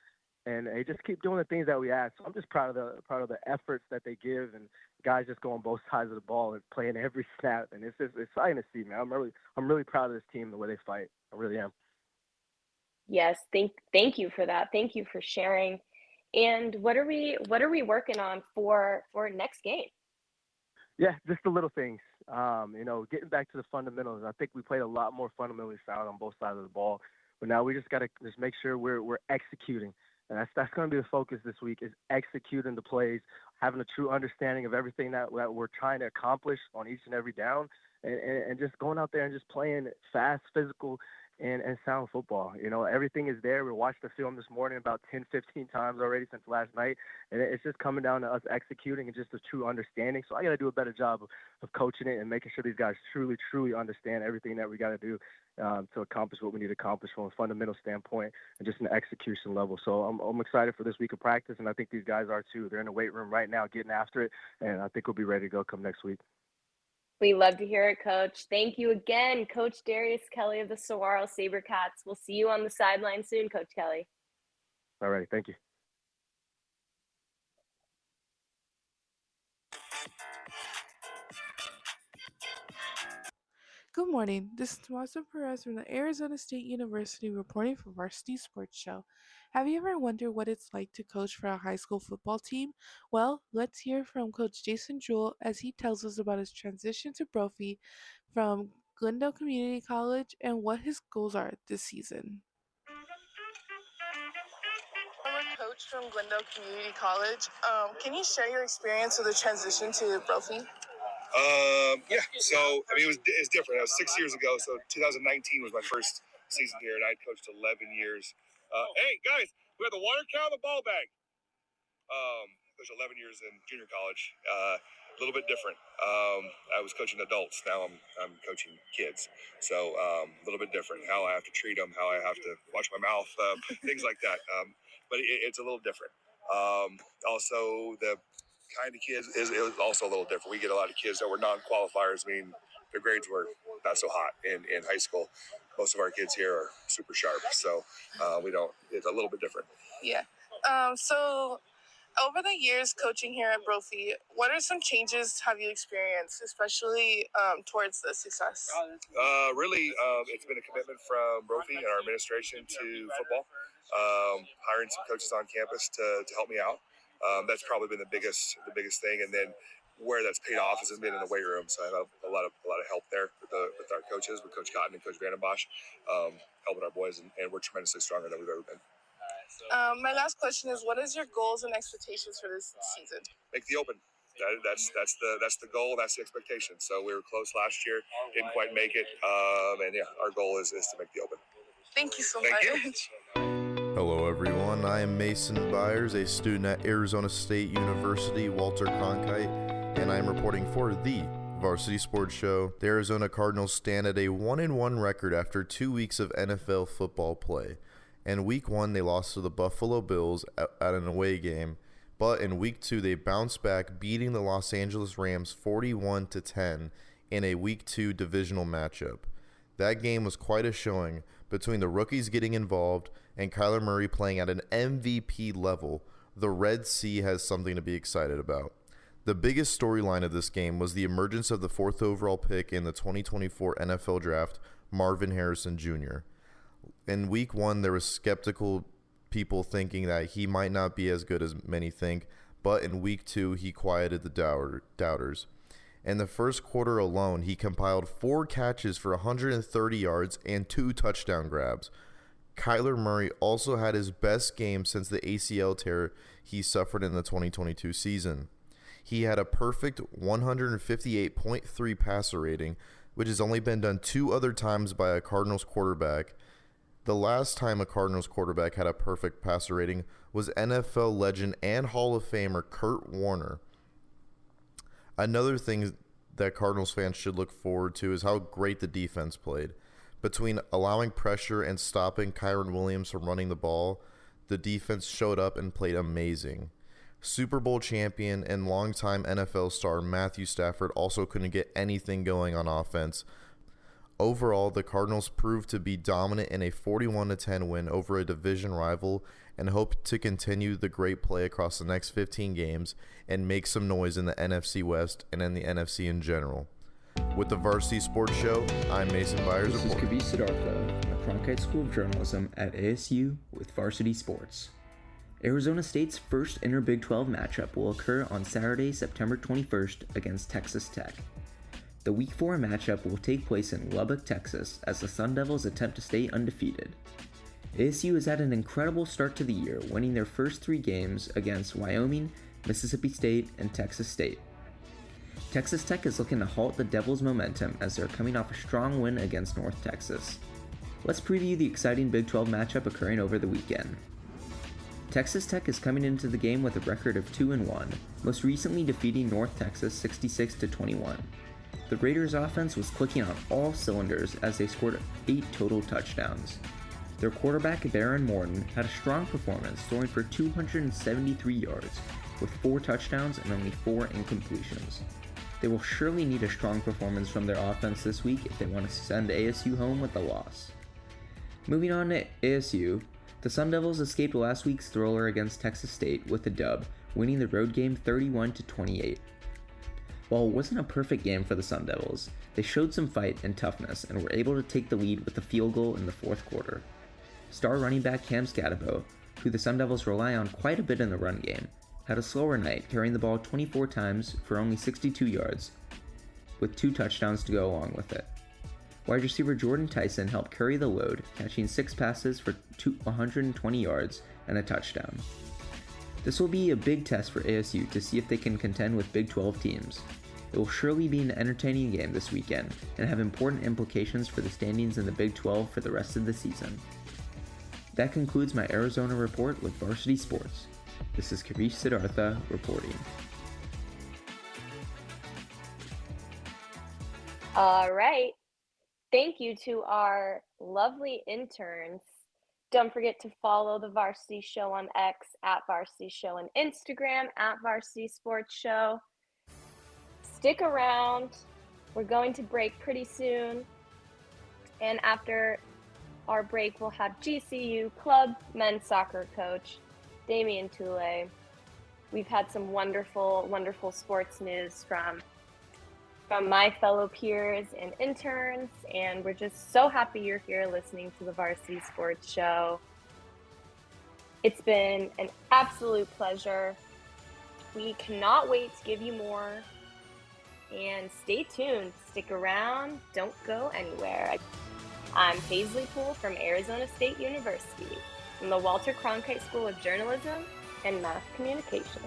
And they just keep doing the things that we ask. So I'm just proud of the efforts that they give, and guys just go on both sides of the ball and playing every snap. And it's exciting to see, man. I'm really proud of this team, the way they fight. I really am. Yes, thank you for that. Thank you for sharing. And what are we working on for next game? Yeah, just the little things. Getting back to the fundamentals. I think we played a lot more fundamentally sound on both sides of the ball. But now we just got to just make sure we're executing. And that's going to be the focus this week, is executing the plays, having a true understanding of everything that we're trying to accomplish on each and every down, and just going out there and just playing fast, physical, and sound football. Everything is there. We watched the film this morning about 10, 15 times already since last night, and it's just coming down to us executing and just a true understanding. So I got to do a better job of coaching it and making sure these guys truly, truly understand everything that we got to do to accomplish what we need to accomplish from a fundamental standpoint and just an execution level. So I'm excited for this week of practice, and I think these guys are too. They're in the weight room right now getting after it, and I think we'll be ready to go come next week. We love to hear it, Coach. Thank you again, Coach Darius Kelly of the Saguaro SaberCats. We'll see you on the sideline soon, Coach Kelly. All right, thank you. Good morning. This is Tomasa Perez from the Arizona State University reporting for Varsity Sports Show. Have you ever wondered what it's like to coach for a high school football team? Well, let's hear from Coach Jason Jewell as he tells us about his transition to Brophy from Glendale Community College and what his goals are this season. I'm a coach from Glendale Community College. Can you share your experience with the transition to Brophy? Yeah, so I mean it's different. It was 6 years ago, so 2019 was my first season here, and I coached 11 years. Hey guys, we have the water can on the ball bag. Coached 11 years in junior college. A little bit different. I was coaching adults. Now I'm coaching kids, so a little bit different. How I have to treat them, how I have to watch my mouth, things like that. But it's a little different. Also the kind of kids is also a little different. We get a lot of kids that were non-qualifiers. I mean, their grades were not so hot in high school. Most of our kids here are super sharp, so it's a little bit different. Yeah. So over the years coaching here at Brophy, what are some changes have you experienced, especially towards the success? Really, it's been a commitment from Brophy and our administration to football, hiring some coaches on campus to help me out. That's probably been the biggest thing, and then where that's paid off has been in the weight room. So I have a lot of help there with our coaches, with Coach Cotton and Coach Vandenbosch, helping our boys, and we're tremendously stronger than we've ever been. My last question is, what is your goals and expectations for this season? Make the Open. That's the goal. That's the expectation. So we were close last year, didn't quite make it, and yeah, our goal is to make the Open. Thank you so much. Hello everyone, I am Mason Byers, a student at Arizona State University Walter Cronkite, and I am reporting for the Varsity Sports Show. The Arizona Cardinals stand at a 1-1 record after 2 weeks of NFL football play. In Week 1, they lost to the Buffalo Bills at an away game, but in Week 2, they bounced back, beating the Los Angeles Rams 41-10 in a Week 2 divisional matchup. That game was quite a showing, between the rookies getting involved and Kyler Murray playing at an MVP level. The Red Sea has something to be excited about. The biggest storyline of this game was the emergence of the 4th overall pick in the 2024 NFL Draft, Marvin Harrison Jr. In Week 1, there was skeptical people thinking that he might not be as good as many think, but in Week 2, he quieted the doubters. In the first quarter alone, he compiled 4 catches for 130 yards and 2 touchdown grabs. Kyler Murray also had his best game since the ACL tear he suffered in the 2022 season. He had a perfect 158.3 passer rating, which has only been done 2 other times by a Cardinals quarterback. The last time a Cardinals quarterback had a perfect passer rating was NFL legend and Hall of Famer Kurt Warner. Another thing that Cardinals fans should look forward to is how great the defense played. Between allowing pressure and stopping Kyren Williams from running the ball, the defense showed up and played amazing. Super Bowl champion and longtime NFL star Matthew Stafford also couldn't get anything going on offense. Overall, the Cardinals proved to be dominant in a 41-10 win over a division rival and hope to continue the great play across the next 15 games and make some noise in the NFC West and in the NFC in general. With the Varsity Sports Show, I'm Mason Byers. This is Kavish Siddhartha from the Cronkite School of Journalism at ASU with Varsity Sports. Arizona State's first inter-Big 12 matchup will occur on Saturday, September 21st against Texas Tech. The Week 4 matchup will take place in Lubbock, Texas, as the Sun Devils attempt to stay undefeated. ASU has had an incredible start to the year, winning their first 3 games against Wyoming, Mississippi State, and Texas State. Texas Tech is looking to halt the Devils' momentum as they're coming off a strong win against North Texas. Let's preview the exciting Big 12 matchup occurring over the weekend. Texas Tech is coming into the game with a record of 2-1, most recently defeating North Texas 66-21. The Raiders' offense was clicking on all cylinders as they scored 8 total touchdowns. Their quarterback, Baron Morton, had a strong performance, throwing for 273 yards, with 4 touchdowns and only 4 incompletions. They will surely need a strong performance from their offense this week if they want to send ASU home with a loss. Moving on to ASU, the Sun Devils escaped last week's thriller against Texas State with a dub, winning the road game 31-28. While it wasn't a perfect game for the Sun Devils, they showed some fight and toughness and were able to take the lead with a field goal in the 4th quarter. Star running back Cam Scatabo, who the Sun Devils rely on quite a bit in the run game, had a slower night, carrying the ball 24 times for only 62 yards, with 2 touchdowns to go along with it. Wide receiver Jordan Tyson helped carry the load, catching 6 passes for 120 yards and a touchdown. This will be a big test for ASU to see if they can contend with Big 12 teams. It will surely be an entertaining game this weekend and have important implications for the standings in the Big 12 for the rest of the season. That concludes my Arizona report with Varsity Sports. This is Kavish Siddhartha reporting. All right. Thank you to our lovely interns. Don't forget to follow the Varsity Show on X at Varsity Show and Instagram at Varsity Sports Show. Stick around. We're going to break pretty soon. And after our break, we'll have GCU Club men's soccer coach Damian Tule. We've had some wonderful, wonderful sports news from my fellow peers and interns, and we're just so happy you're here listening to the Varsity Sports Show. It's been an absolute pleasure. We cannot wait to give you more, and stay tuned. Stick around. Don't go anywhere. I'm Paisley from Arizona State University from the Walter Cronkite School of Journalism and Mass Communication.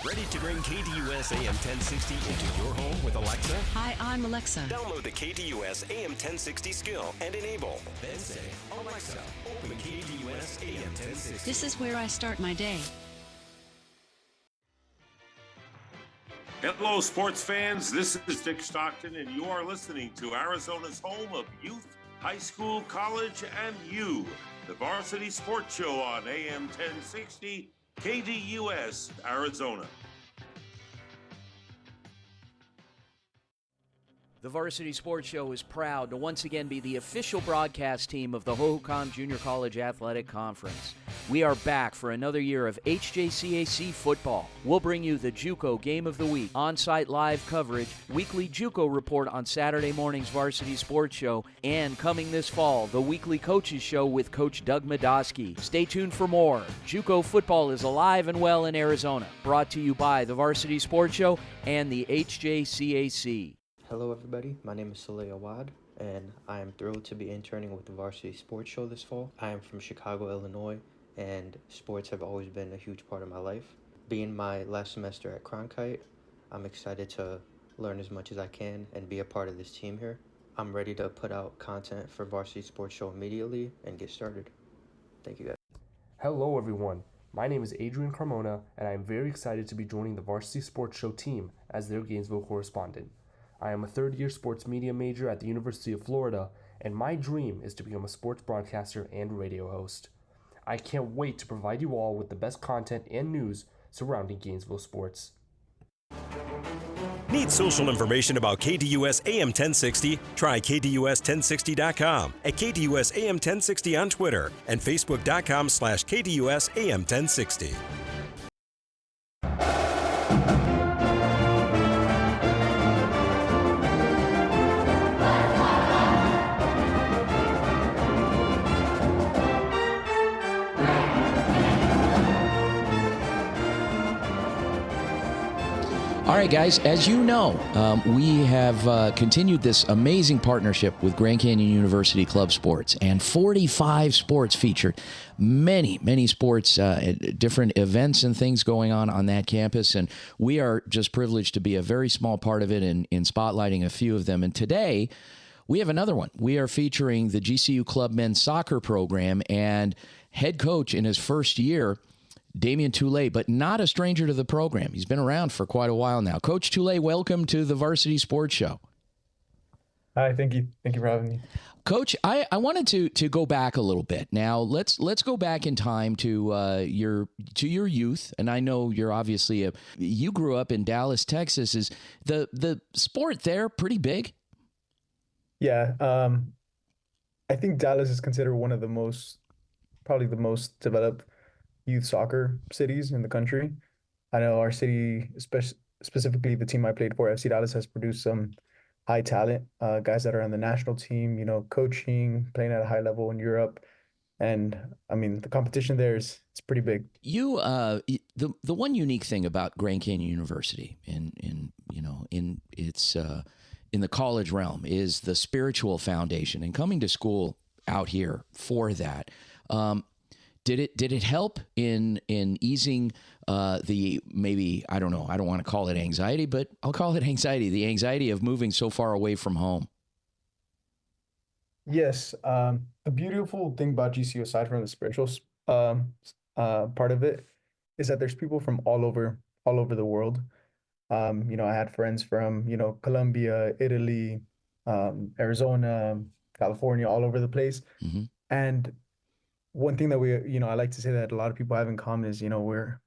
Ready to bring KDUS AM1060 into your home with Alexa? Hi, I'm Alexa. Download the KDUS AM1060 skill and enable. Then say, Alexa, open KDUS AM1060. This is where I start my day. Hello, sports fans. This is Dick Stockton, and you are listening to Arizona's home of youth, high school, college, and you, the Varsity Sports Show on AM 1060, KDUS, Arizona. The Varsity Sports Show is proud to once again be the official broadcast team of the Hohokam Junior College Athletic Conference. We are back for another year of HJCAC football. We'll bring you the JUCO Game of the Week, on-site live coverage, weekly JUCO report on Saturday morning's Varsity Sports Show, and coming this fall, the weekly Coaches Show with Coach Doug Medoski. Stay tuned for more. JUCO football is alive and well in Arizona. Brought to you by the Varsity Sports Show and the HJCAC. Hello everybody, my name is Saleh and I am thrilled to be interning with the Varsity Sports Show this fall. I am from Chicago, Illinois, and sports have always been a huge part of my life. Being my last semester at Cronkite, I'm excited to learn as much as I can and be a part of this team here. I'm ready to put out content for Varsity Sports Show immediately and get started. Thank you guys. Hello everyone, my name is AdrianPromo and I am very excited to be joining the Varsity Sports Show team as their Gainesville correspondent. I am a third-year sports media major at the University of Florida, and my dream is to become a sports broadcaster and radio host. I can't wait to provide you all with the best content and news surrounding Gainesville sports. Need social information about KDUS AM 1060? Try KDUS1060.com, at KDUS AM 1060 on Twitter, and Facebook.com/KDUS AM 1060. All right, guys, as you know, we have continued this amazing partnership with Grand Canyon University Club Sports, and 45 sports featured. Many sports, different events and things going on that campus, and we are just privileged to be a very small part of it in spotlighting a few of them. And today, we have another one. We are featuring the GCU Club men's soccer program, and head coach in his first year, Damian Tule, but not a stranger to the program. He's been around for quite a while now. Coach Tule, welcome to the Varsity Sports Show. Hi, thank you. Thank you for having me. Coach, I wanted to go back a little bit. Now, let's go back in time to your youth, and I know you're obviously you grew up in Dallas, Texas. Is the sport there pretty big? Yeah, I think Dallas is considered one of probably the most developed youth soccer cities in the country. I know our city, specifically the team I played for, FC Dallas, has produced some high talent, guys that are on the national team, coaching, playing at a high level in Europe. And I mean, the competition there it's pretty big. You, the one unique thing about Grand Canyon University in its in the college realm is the spiritual foundation, and coming to school out here for that. Did it help in easing the, maybe, I don't know, I don't want to call it anxiety, but I'll call it anxiety, the anxiety of moving so far away from home? Yes. The beautiful thing about GCU, aside from the spiritual part of it, is that there's people from all over the world. I had friends from, Colombia, Italy, Arizona, California, all over the place. Mm-hmm. And one thing that I like to say that a lot of people have in common is, we're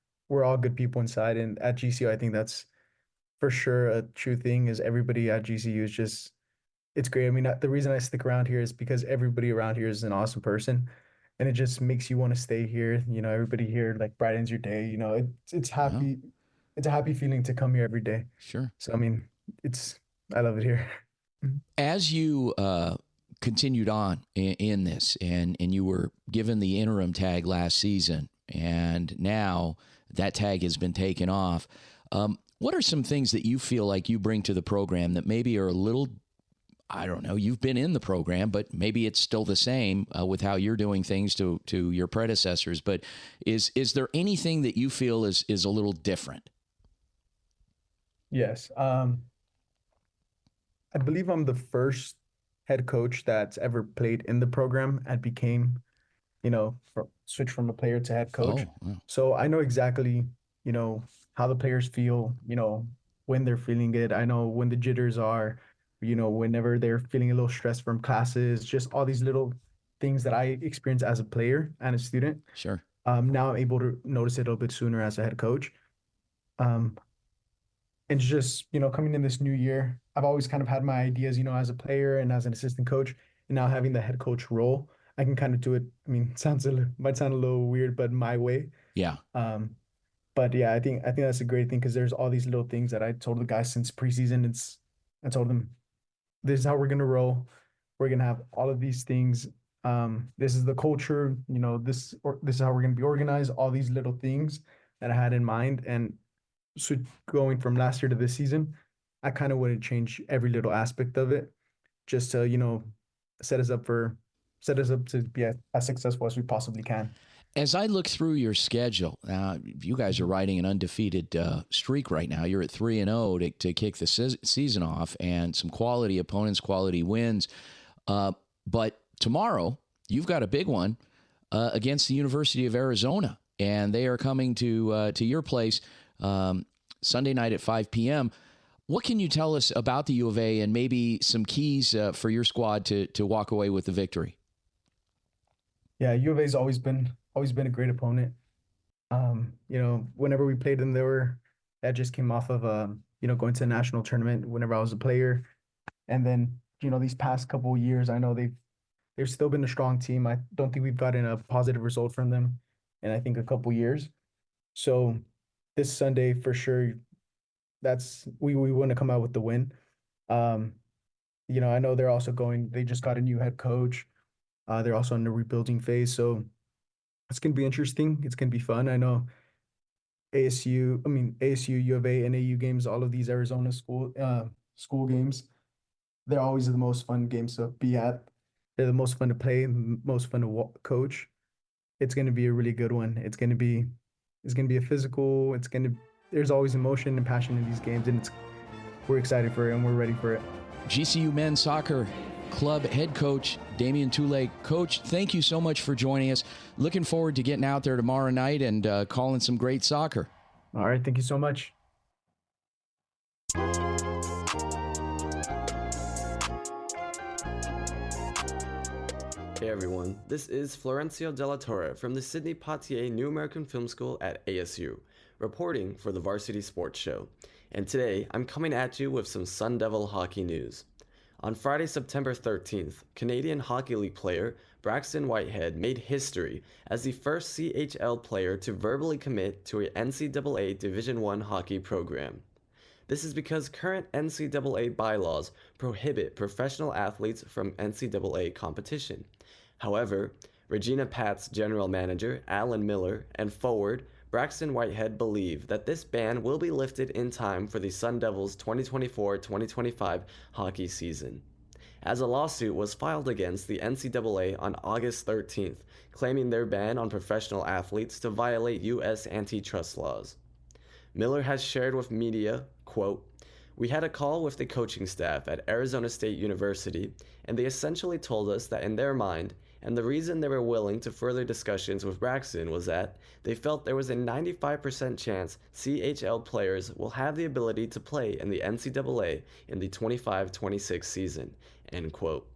all good people inside. And at GCU, I think that's for sure a true thing, is everybody at GCU is just, it's great. I mean, the reason I stick around here is because everybody around here is an awesome person, and it just makes you want to stay here. Everybody here like brightens your day. It's happy. Yeah. It's a happy feeling to come here every day. Sure. So, I mean, I love it here. As you continued on in this, and you were given the interim tag last season, and now that tag has been taken off, what are some things that you feel like you bring to the program that maybe are a little, I don't know, you've been in the program, but maybe it's still the same with how you're doing things to your predecessors, but is there anything that you feel is a little different? Yes. I believe I'm the first head coach that's ever played in the program and became, switched from a player to head coach. Oh, wow. So I know exactly, how the players feel, when they're feeling it. I know when the jitters are, whenever they're feeling a little stressed from classes, just all these little things that I experienced as a player and a student. Sure. Now I'm able to notice it a little bit sooner as a head coach. And just, coming in this new year, I've always kind of had my ideas, as a player and as an assistant coach, and now having the head coach role, I can kind of do it. I mean, might sound a little weird, but my way. Yeah. But yeah, I think that's a great thing because there's all these little things that I told the guys since preseason. I told them this is how we're gonna roll. We're gonna have all of these things. This is the culture. This is how we're gonna be organized. All these little things that I had in mind, and so going from last year to this season, I kind of wouldn't change every little aspect of it, just to set us up to be as successful as we possibly can. As I look through your schedule, you guys are riding an undefeated streak right now. You're at 3-0 to kick the season off, and some quality opponents, quality wins. But tomorrow, you've got a big one against the University of Arizona, and they are coming to your place Sunday night at 5 p.m. What can you tell us about the U of A and maybe some keys for your squad to walk away with the victory? Yeah, U of A's always been a great opponent. Whenever we played them, that just came off of going to a national tournament whenever I was a player. And then, these past couple of years, I know they've still been a strong team. I don't think we've gotten a positive result from them in I think a couple years. So this Sunday for sure, we want to come out with the win. I know they just got a new head coach. They're also in the rebuilding phase. So it's going to be interesting. It's going to be fun. I know ASU, U of A, NAU games, all of these Arizona school games, they're always the most fun games to be at. They're the most fun to play, most fun to coach. It's going to be a really good one. It's going to be a physical. There's always emotion and passion in these games, and we're excited for it and we're ready for it. GCU men's soccer club head coach Damian Tule. Coach, thank you so much for joining us. Looking forward to getting out there tomorrow night and calling some great soccer. All right, thank you so much. Hey everyone, this is Florencio Della Torre from the Sidney Poitier New American Film School at ASU, reporting for the Varsity Sports Show. And today, I'm coming at you with some Sun Devil hockey news. On Friday, September 13th, Canadian Hockey League player Braxton Whitehead made history as the first CHL player to verbally commit to a NCAA Division I hockey program. This is because current NCAA bylaws prohibit professional athletes from NCAA competition. However, Regina Pat's general manager, Alan Miller, and forward Braxton Whitehead believe that this ban will be lifted in time for the Sun Devils' 2024-2025 hockey season, as a lawsuit was filed against the NCAA on August 13th, claiming their ban on professional athletes to violate U.S. antitrust laws. Miller has shared with media, quote, "We had a call with the coaching staff at Arizona State University, and they essentially told us that in their mind, and the reason they were willing to further discussions with Braxton was that they felt there was a 95% chance CHL players will have the ability to play in the NCAA in the 25-26 season," end quote.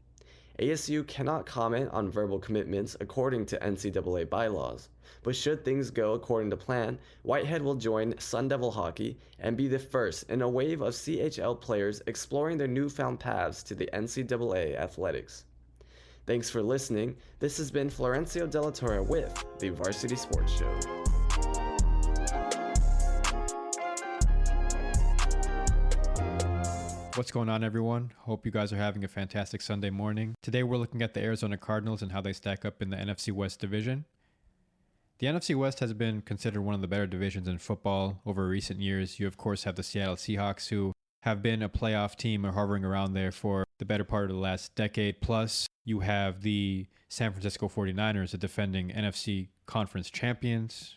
ASU cannot comment on verbal commitments according to NCAA bylaws, but should things go according to plan, Whitehead will join Sun Devil hockey and be the first in a wave of CHL players exploring their newfound paths to the NCAA athletics. Thanks for listening. This has been Florencio Della Torre with the Varsity Sports Show. What's going on, everyone? Hope you guys are having a fantastic Sunday morning. Today we're looking at the Arizona Cardinals and how they stack up in the NFC West division. The NFC West has been considered one of the better divisions in football over recent years. You, of course, have the Seattle Seahawks, who have been a playoff team or hovering around there for the better part of the last decade. Plus, you have the San Francisco 49ers, the defending NFC Conference champions.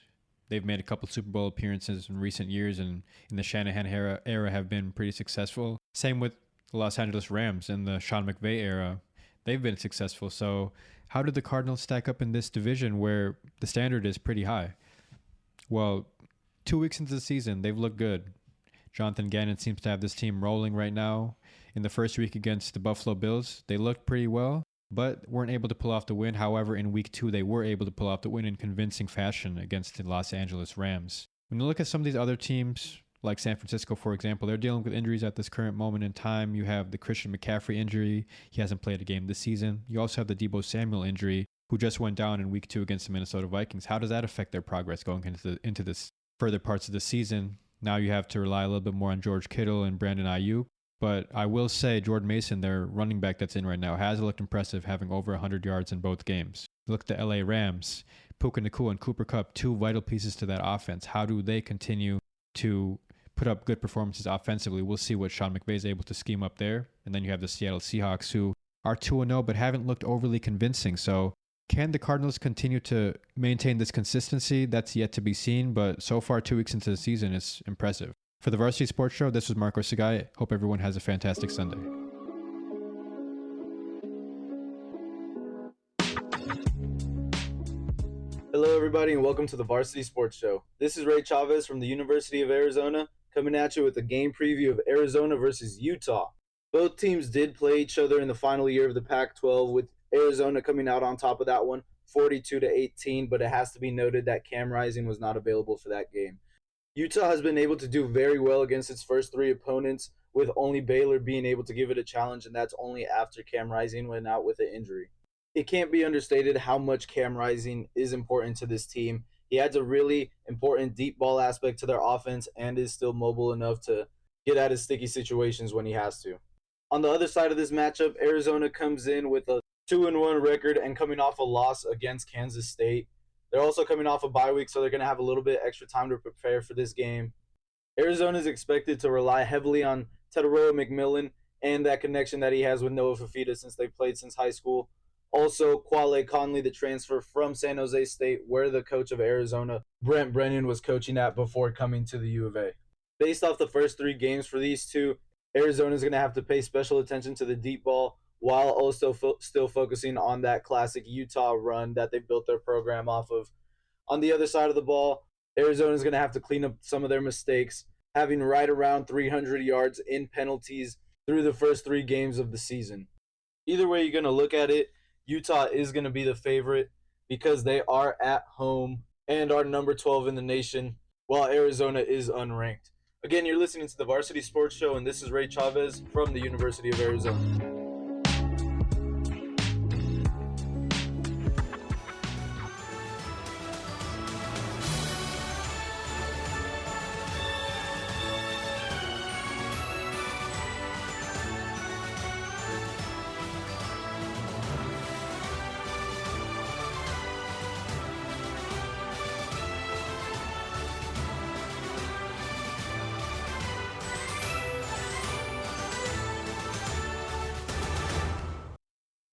They've made a couple Super Bowl appearances in recent years, and in the Shanahan era have been pretty successful. Same with the Los Angeles Rams in the Sean McVay era. They've been successful. So how did the Cardinals stack up in this division where the standard is pretty high? Well, 2 weeks into the season, they've looked good. Jonathan Gannon seems to have this team rolling right now. In the first week against the Buffalo Bills, they looked pretty well, but weren't able to pull off the win. However, in week 2, they were able to pull off the win in convincing fashion against the Los Angeles Rams. When you look at some of these other teams, like San Francisco, for example, they're dealing with injuries at this current moment in time. You have the Christian McCaffrey injury. He hasn't played a game this season. You also have the Deebo Samuel injury, who just went down in week 2 against the Minnesota Vikings. How does that affect their progress going into this further parts of the season? Now you have to rely a little bit more on George Kittle and Brandon Ayuk. But I will say Jordan Mason, their running back that's in right now, has looked impressive, having over 100 yards in both games. Look at the LA Rams. Puka Nacua and Cooper Kupp, 2 vital pieces to that offense. How do they continue to put up good performances offensively? We'll see what Sean McVay is able to scheme up there. And then you have the Seattle Seahawks, who are 2-0 but haven't looked overly convincing. So can the Cardinals continue to maintain this consistency? That's yet to be seen, but so far 2 weeks into the season, it's impressive. For the Varsity Sports Show, this was Marco Sagai. Hope everyone has a fantastic Sunday. Hello, everybody, and welcome to the Varsity Sports Show. This is Ray Chavez from the University of Arizona, coming at you with a game preview of Arizona versus Utah. Both teams did play each other in the final year of the Pac-12, with Arizona coming out on top of that one, 42-18, but it has to be noted that Cam Rising was not available for that game. Utah has been able to do very well against its first 3 opponents, with only Baylor being able to give it a challenge, and that's only after Cam Rising went out with an injury. It can't be understated how much Cam Rising is important to this team. He adds a really important deep ball aspect to their offense and is still mobile enough to get out of sticky situations when he has to. On the other side of this matchup, Arizona comes in with a 2-1 record and coming off a loss against Kansas State. They're also coming off a bye week, so they're going to have a little bit extra time to prepare for this game. Arizona is expected to rely heavily on Tetairoa McMillan and that connection that he has with Noah Fafita since they played since high school. Also, Quale Conley, the transfer from San Jose State, where the coach of Arizona, Brent Brennan, was coaching at before coming to the U of A. Based off the first 3 games for these two, Arizona is going to have to pay special attention to the deep ball while also still focusing on that classic Utah run that they built their program off of. On the other side of the ball, Arizona is going to have to clean up some of their mistakes, having right around 300 yards in penalties through the first 3 games of the season. Either way you're going to look at it, Utah is going to be the favorite because they are at home and are number 12 in the nation, while Arizona is unranked. Again, you're listening to the Varsity Sports Show, and this is Ray Chavez from the University of Arizona.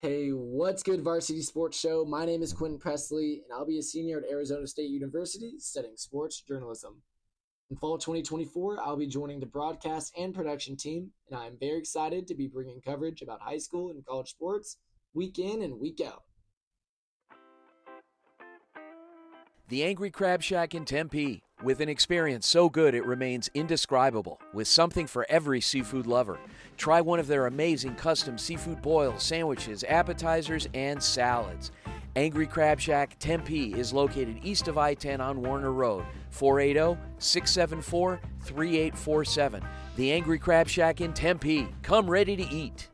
Hey, what's good, Varsity Sports Show? My name is Quentin Presley, and I'll be a senior at Arizona State University studying sports journalism. In fall 2024, I'll be joining the broadcast and production team, and I am very excited to be bringing coverage about high school and college sports week in and week out. The AngryCrabShack in Tempe, with an experience so good it remains indescribable, with something for every seafood lover. Try one of their amazing custom seafood boils, sandwiches, appetizers, and salads. AngryCrabShack Tempe is located east of I-10 on Warner Road, 480-674-3847. The AngryCrabShack in Tempe. Come ready to eat.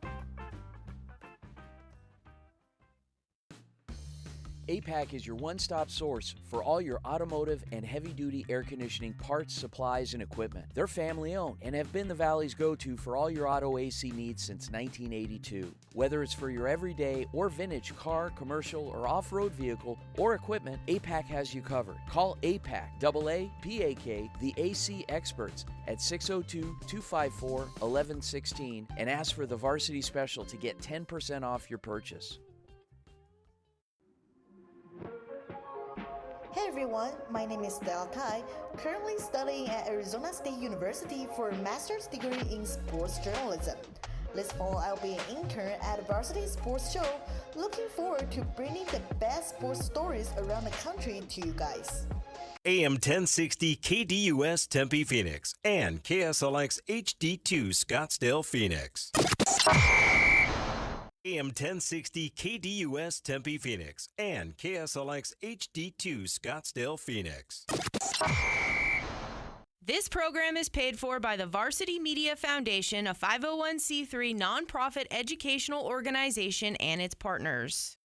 APAC is your one-stop source for all your automotive and heavy-duty air conditioning parts, supplies, and equipment. They're family-owned and have been the Valley's go-to for all your auto AC needs since 1982. Whether it's for your everyday or vintage car, commercial, or off-road vehicle or equipment, APAC has you covered. Call APAC, AAPAK, the AC experts at 602-254-1116 and ask for the Varsity Special to get 10% off your purchase. Hey everyone, my name is Del Tai, currently studying at Arizona State University for a master's degree in sports journalism. This fall, I'll be an intern at the Varsity Sports Show, looking forward to bringing the best sports stories around the country to you guys. AM1060 KDUS Tempe Phoenix and KSLX HD2 Scottsdale Phoenix. AM1060 KDUS Tempe Phoenix and KSLX HD2 Scottsdale Phoenix. This program is paid for by the Varsity Media Foundation, a 501c3 nonprofit educational organization, and its partners.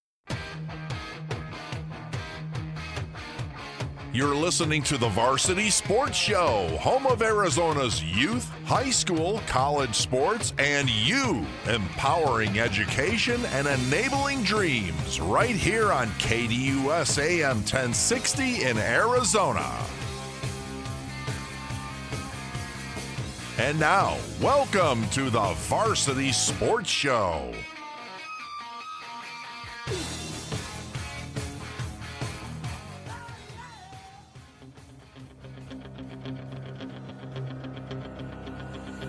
You're listening to the Varsity Sports Show, home of Arizona's youth, high school, college sports, and you, empowering education and enabling dreams, right here on KDUS AM 1060 in Arizona. And now, welcome to the Varsity Sports Show.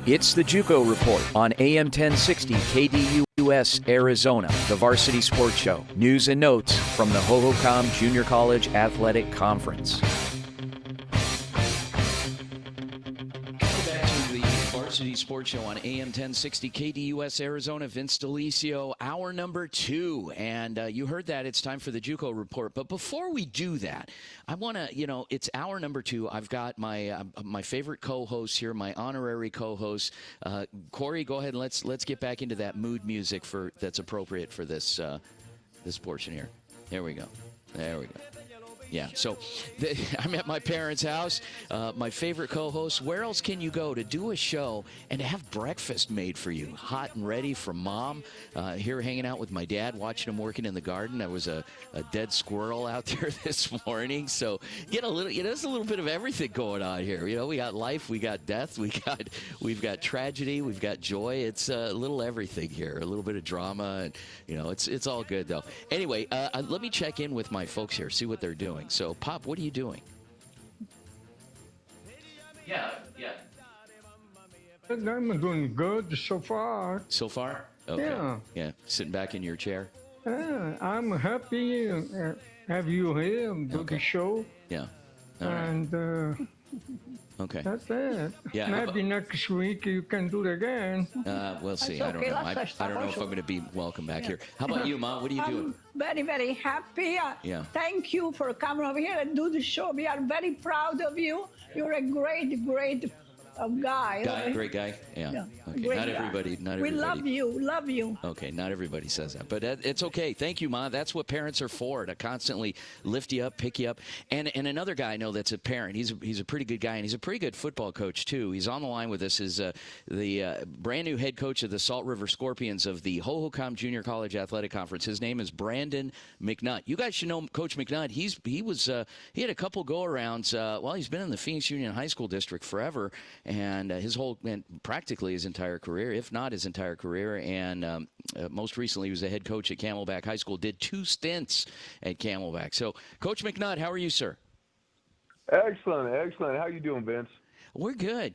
It's the JUCO Report on AM 1060 KDUS Arizona, the Varsity Sports Show. News and notes from the Hohokam Junior College Athletic Conference. Varsity Sports Show on AM 1060 KDUS Arizona. Vince DeLisio, hour number 2. And you heard that. It's time for the JUCO Report. But before we do that, I want to, it's hour number 2. I've got my my favorite co-host here, my honorary co-host. Corey, go ahead and let's get back into that mood music that's appropriate for this this portion here. There we go. There we go. Yeah, so I'm at my parents' house, my favorite co-host. Where else can you go to do a show and to have breakfast made for you, hot and ready from Mom? Here hanging out with my dad, watching him working in the garden. There was a dead squirrel out there this morning. So get a little, there's a little bit of everything going on here. We got life, we got death, we've got tragedy, we've got joy. It's a little everything here, a little bit of drama, and it's all good though. Anyway, let me check in with my folks here, see what they're doing. So, Pop, what are you doing? Yeah. I'm doing good so far. So far? Okay. Yeah. Sitting back in your chair? I'm happy have you here do the show. Yeah. And okay. That's it. Yeah. Maybe next week you can do it again. We'll see. I don't know. I don't know if I'm going to be welcome back here. How about you, Mom? What are you doing? Very, very happy. Yeah. Thank you for coming over here and do the show. We are very proud of you. You're a great guy. Great guy. Yeah. Okay. Great Not guy. everybody. We love you. Okay. Not everybody says that, but it's okay. Thank you, Ma. That's what parents are for, to constantly lift you up, pick you up. And another guy I know that's a parent. He's a pretty good guy, and he's a pretty good football coach too. He's on the line with us. Is the brand new head coach of the Salt River Scorpions of the Hohokam Junior College Athletic Conference. His name is Brandon McNutt. You guys should know Coach McNutt. He had a couple go-arounds. He's been in the Phoenix Union High School District forever. And practically his entire career, if not his entire career. And most recently, he was the head coach at Camelback High School, did 2 stints at Camelback. So, Coach McNutt, how are you, sir? Excellent. How you doing, Vince? We're good.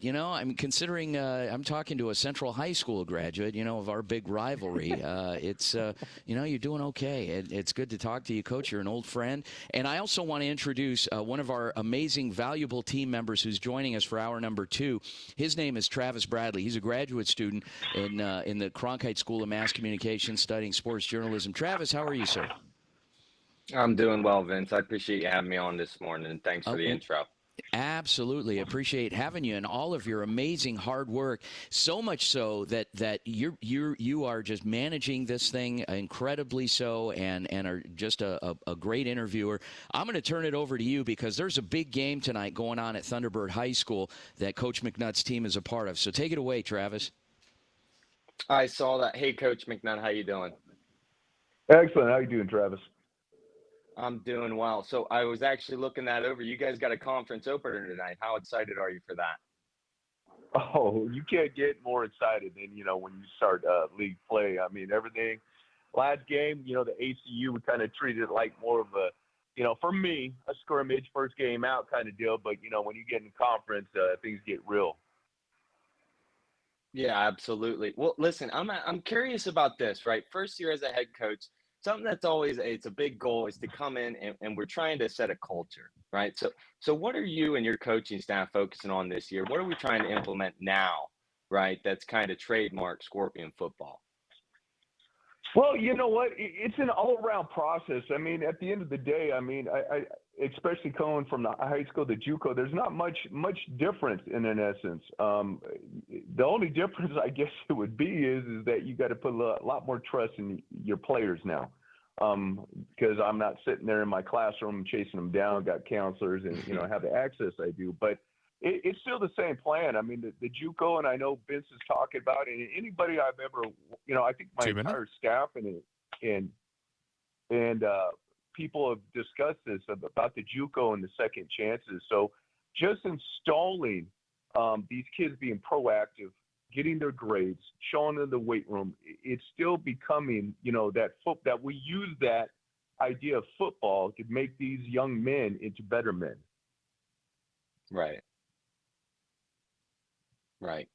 Considering I'm talking to a Central High School graduate, of our big rivalry, it's, you're doing okay. It's good to talk to you, Coach. You're an old friend. And I also want to introduce one of our amazing, valuable team members who's joining us for hour number 2. His name is Travis Bradley. He's a graduate student in the Cronkite School of Mass Communication studying sports journalism. Travis, how are you, sir? I'm doing well, Vince. I appreciate you having me on this morning, and thanks for the intro. Absolutely. Appreciate having you and all of your amazing hard work. So much so that you are just managing this thing incredibly so and are just a great interviewer. I'm going to turn it over to you because there's a big game tonight going on at Thunderbird High School that Coach McNutt's team is a part of. So take it away, Travis. I saw that. Hey, Coach McNutt, how you doing? Excellent. How you doing, Travis? I'm doing well. So I was actually looking that over. You guys got a conference opener tonight. How excited are you for that? Oh, you can't get more excited than, when you start league play. I mean, everything. Last game, the ACU, we kind of treated it like more of a, for me, a scrimmage, first game out kind of deal. But, when you get in conference, things get real. Yeah, absolutely. Well, listen, I'm curious about this, right? First year as a head coach. Something that's always it's a big goal is to come in and we're trying to set a culture, right? So what are you and your coaching staff focusing on this year? What are we trying to implement now, right? That's kind of trademark Scorpion football. Well, you know what? It's an all-around process. I mean, at the end of the day, especially coming from the high school to JUCO, there's not much difference in essence. The only difference, I guess, it would be is that you got to put a lot more trust in your players now, because I'm not sitting there in my classroom chasing them down, got counselors, and have the access I do. But it's still the same plan. I mean, the JUCO, and I know Vince is talking about it. And anybody I've ever, I think my entire staff and people have discussed this about the JUCO and the second chances. So just installing these kids being proactive, getting their grades, showing them the weight room, it's still becoming, that we use that idea of football to make these young men into better men. Right.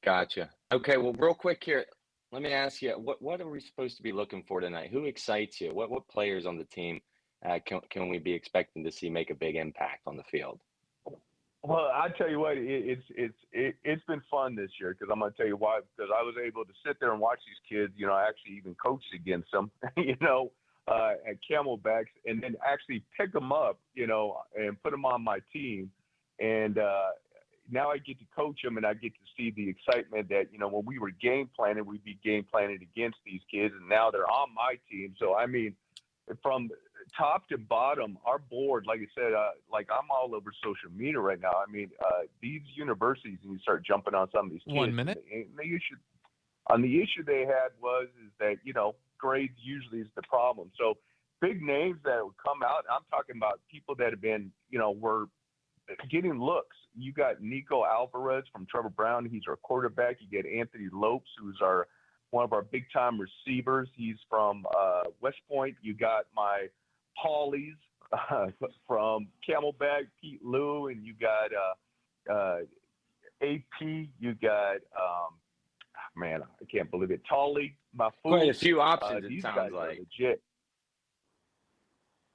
Gotcha. Okay. Well, real quick here, let me ask you, what are we supposed to be looking for tonight? Who excites you? What players on the team can we be expecting to see make a big impact on the field? Well, I tell you what, it's been fun this year, because I'm going to tell you why. Because I was able to sit there and watch these kids. I actually even coached against them, at Camelbacks, and then actually pick them up, and put them on my team. And now I get to coach them, and I get to see the excitement that, when we were game planning, we'd be game planning against these kids, and now they're on my team. So, I mean, from top to bottom, our board, like I said, I'm all over social media right now. I mean, these universities, and you start jumping on some of these kids. 1 minute. The issue they had is that, grades usually is the problem. So big names that would come out, I'm talking about people that have been, were getting looks. You got Nico Alvarez from Trevor Brown. He's our quarterback. You get Anthony Lopes, who's one of our big-time receivers. He's from West Point. You got my Paulies from Camelback, Pete Lou, and you got AP. You got, man, I can't believe it, Tully. Quite a few options, it these sounds guys like. are legit.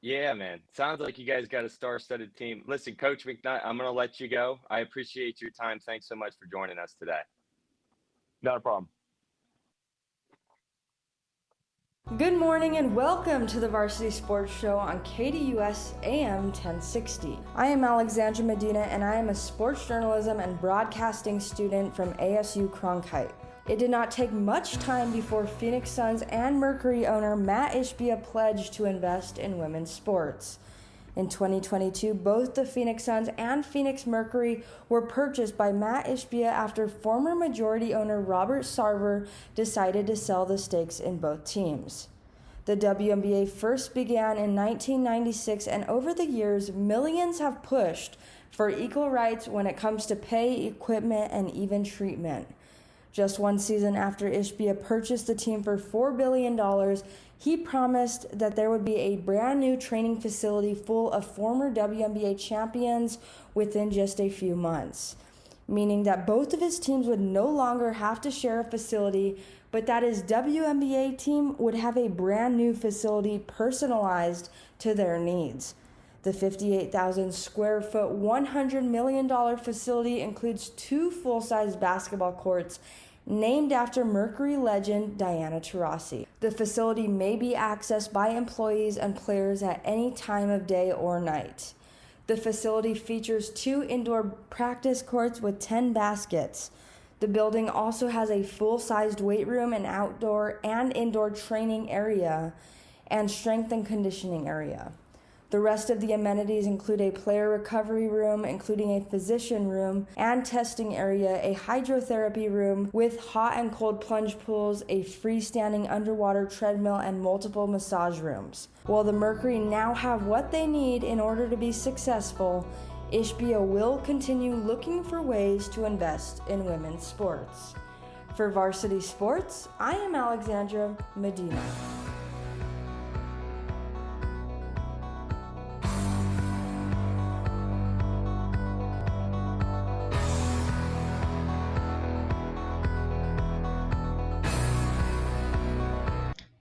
Yeah, man. Sounds like you guys got a star-studded team. Listen, Coach McNutt, I'm going to let you go. I appreciate your time. Thanks so much for joining us today. Not a problem. Good morning and welcome to the Varsity Sports Show on KDUS AM 1060. I am Alexandra Medina and I am a sports journalism and broadcasting student from ASU Cronkite. It did not take much time before Phoenix Suns and Mercury owner Matt Ishbia pledged to invest in women's sports. In 2022, both the Phoenix Suns and Phoenix Mercury were purchased by Matt Ishbia after former majority owner Robert Sarver decided to sell the stakes in both teams. The WNBA first began in 1996, and over the years, millions have pushed for equal rights when it comes to pay, equipment, and even treatment. Just one season after Ishbia purchased the team for $4 billion, he promised that there would be a brand new training facility full of former WNBA champions within just a few months, meaning that both of his teams would no longer have to share a facility, but that his WNBA team would have a brand new facility personalized to their needs. The 58,000 square foot, $100 million facility includes 2 full-size basketball courts named after Mercury legend Diana Taurasi. The facility may be accessed by employees and players at any time of day or night. The facility features 2 indoor practice courts with 10 baskets. The building also has a full-sized weight room, an outdoor and indoor training area, and strength and conditioning area. The rest of the amenities include a player recovery room, including a physician room and testing area, a hydrotherapy room with hot and cold plunge pools, a freestanding underwater treadmill, and multiple massage rooms. While the Mercury now have what they need in order to be successful, Ishbia will continue looking for ways to invest in women's sports. For Varsity Sports, I am Alexandra Medina.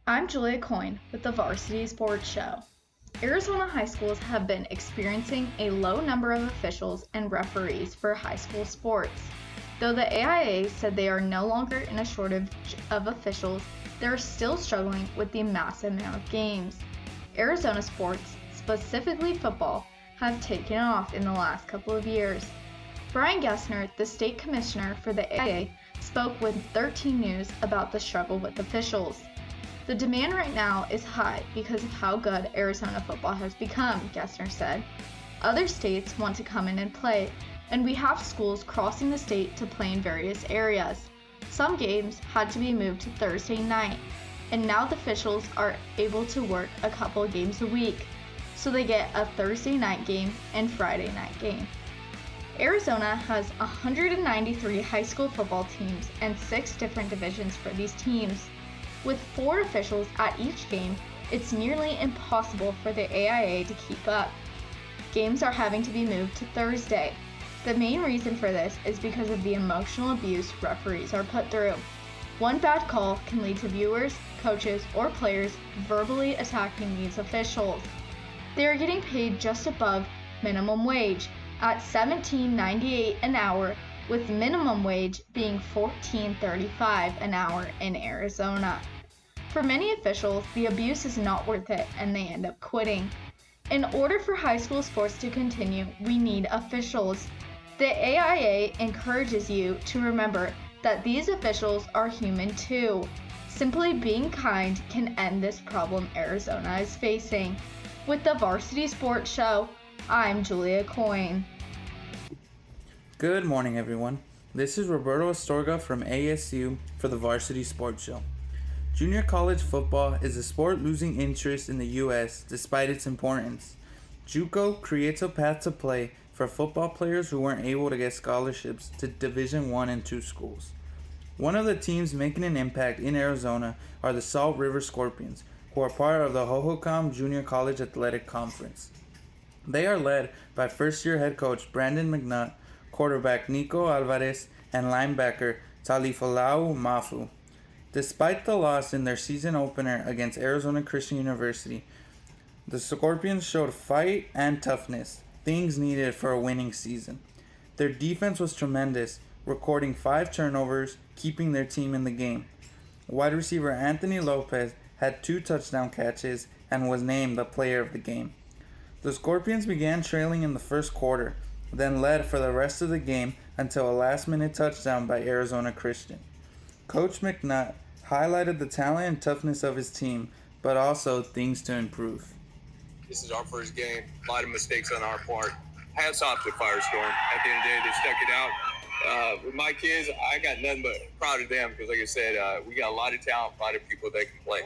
I'm Julia Coyne with the Varsity Sports Show. Arizona high schools have been experiencing a low number of officials and referees for high school sports. Though the AIA said they are no longer in a shortage of officials, they're still struggling with the massive amount of games. Arizona sports, specifically football, have taken off in the last couple of years. Brian Gessner, the state commissioner for the AIA, spoke with 13 News about the struggle with officials. The demand right now is high because of how good Arizona football has become, Gessner said. Other states want to come in and play, and we have schools crossing the state to play in various areas. Some games had to be moved to Thursday night, and now the officials are able to work a couple of games a week, so they get a Thursday night game and Friday night game. Arizona has 193 high school football teams and 6 different divisions for these teams. With 4 officials at each game, it's nearly impossible for the AIA to keep up. Games are having to be moved to Thursday. The main reason for this is because of the emotional abuse referees are put through. One bad call can lead to viewers, coaches, or players verbally attacking these officials. They are getting paid just above minimum wage at $17.98 an hour, with minimum wage being $14.35 an hour in Arizona. For many officials, the abuse is not worth it and they end up quitting. In order for high school sports to continue, we need officials. The AIA encourages you to remember that these officials are human too. Simply being kind can end this problem Arizona is facing. With the Varsity Sports Show, I'm Julia Coyne. Good morning, everyone. This is Roberto Astorga from ASU for the Varsity Sports Show. Junior college football is a sport losing interest in the U.S. despite its importance. JUCO creates a path to play for football players who weren't able to get scholarships to Division I and II schools. One of the teams making an impact in Arizona are the Salt River Scorpions, who are part of the Hohokam Junior College Athletic Conference. They are led by first-year head coach Brandon McNutt, quarterback Nico Alvarez, and linebacker Talifolau Mafu. Despite the loss in their season opener against Arizona Christian University, the Scorpions showed fight and toughness, things needed for a winning season. Their defense was tremendous, recording 5 turnovers, keeping their team in the game. Wide receiver Anthony Lopez had 2 touchdown catches and was named the player of the game. The Scorpions began trailing in the first quarter, then led for the rest of the game until a last-minute touchdown by Arizona Christian. Coach McNutt highlighted the talent and toughness of his team, but also things to improve. This is our first game. A lot of mistakes on our part. Hats off to Firestorm. At the end of the day, they stuck it out. With my kids, I got nothing but proud of them because, like I said, we got a lot of talent, a lot of people that can play.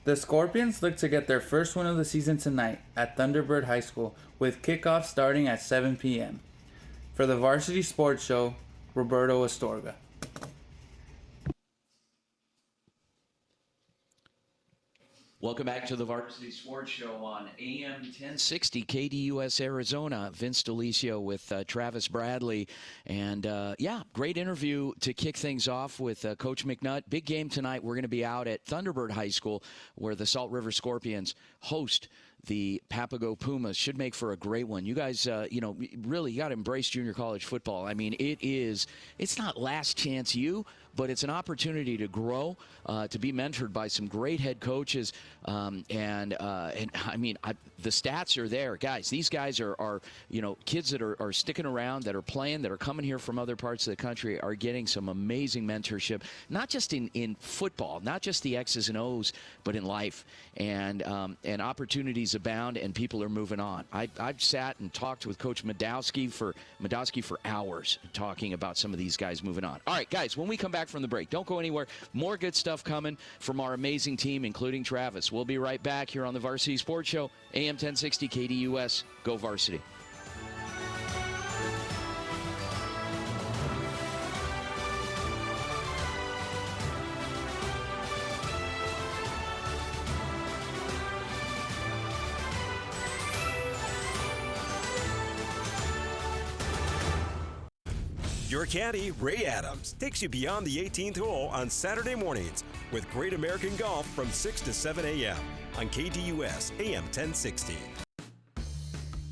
The Scorpions look to get their first win of the season tonight at Thunderbird High School, with kickoff starting at 7 p.m. For the Varsity Sports Show, Roberto Astorga. Welcome back to the Varsity Sports Show on AM 1060 KDUS Arizona. Vince Delicio with Travis Bradley. And, great interview to kick things off with Coach McNutt. Big game tonight. We're going to be out at Thunderbird High School where the Salt River Scorpions host the Papago Pumas. Should make for a great one. You guys, really, you got to embrace junior college football. I mean, it's not last chance you, but it's an opportunity to grow, to be mentored by some great head coaches. The stats are there. Guys, these guys are kids that are sticking around, that are playing, that are coming here from other parts of the country, are getting some amazing mentorship, not just in football, not just the X's and O's, but in life. And opportunities abound, and people are moving on. I've sat and talked with Coach Madowski for hours, talking about some of these guys moving on. All right, guys, when we come back from the break, don't go anywhere. More good stuff coming from our amazing team, including Travis. We'll be right back here on the Varsity Sports Show, AM 1060 KDUS. Go Varsity. Your caddy, Ray Adams, takes you beyond the 18th hole on Saturday mornings with Great American Golf from 6 to 7 a.m. on KDUS AM 1060.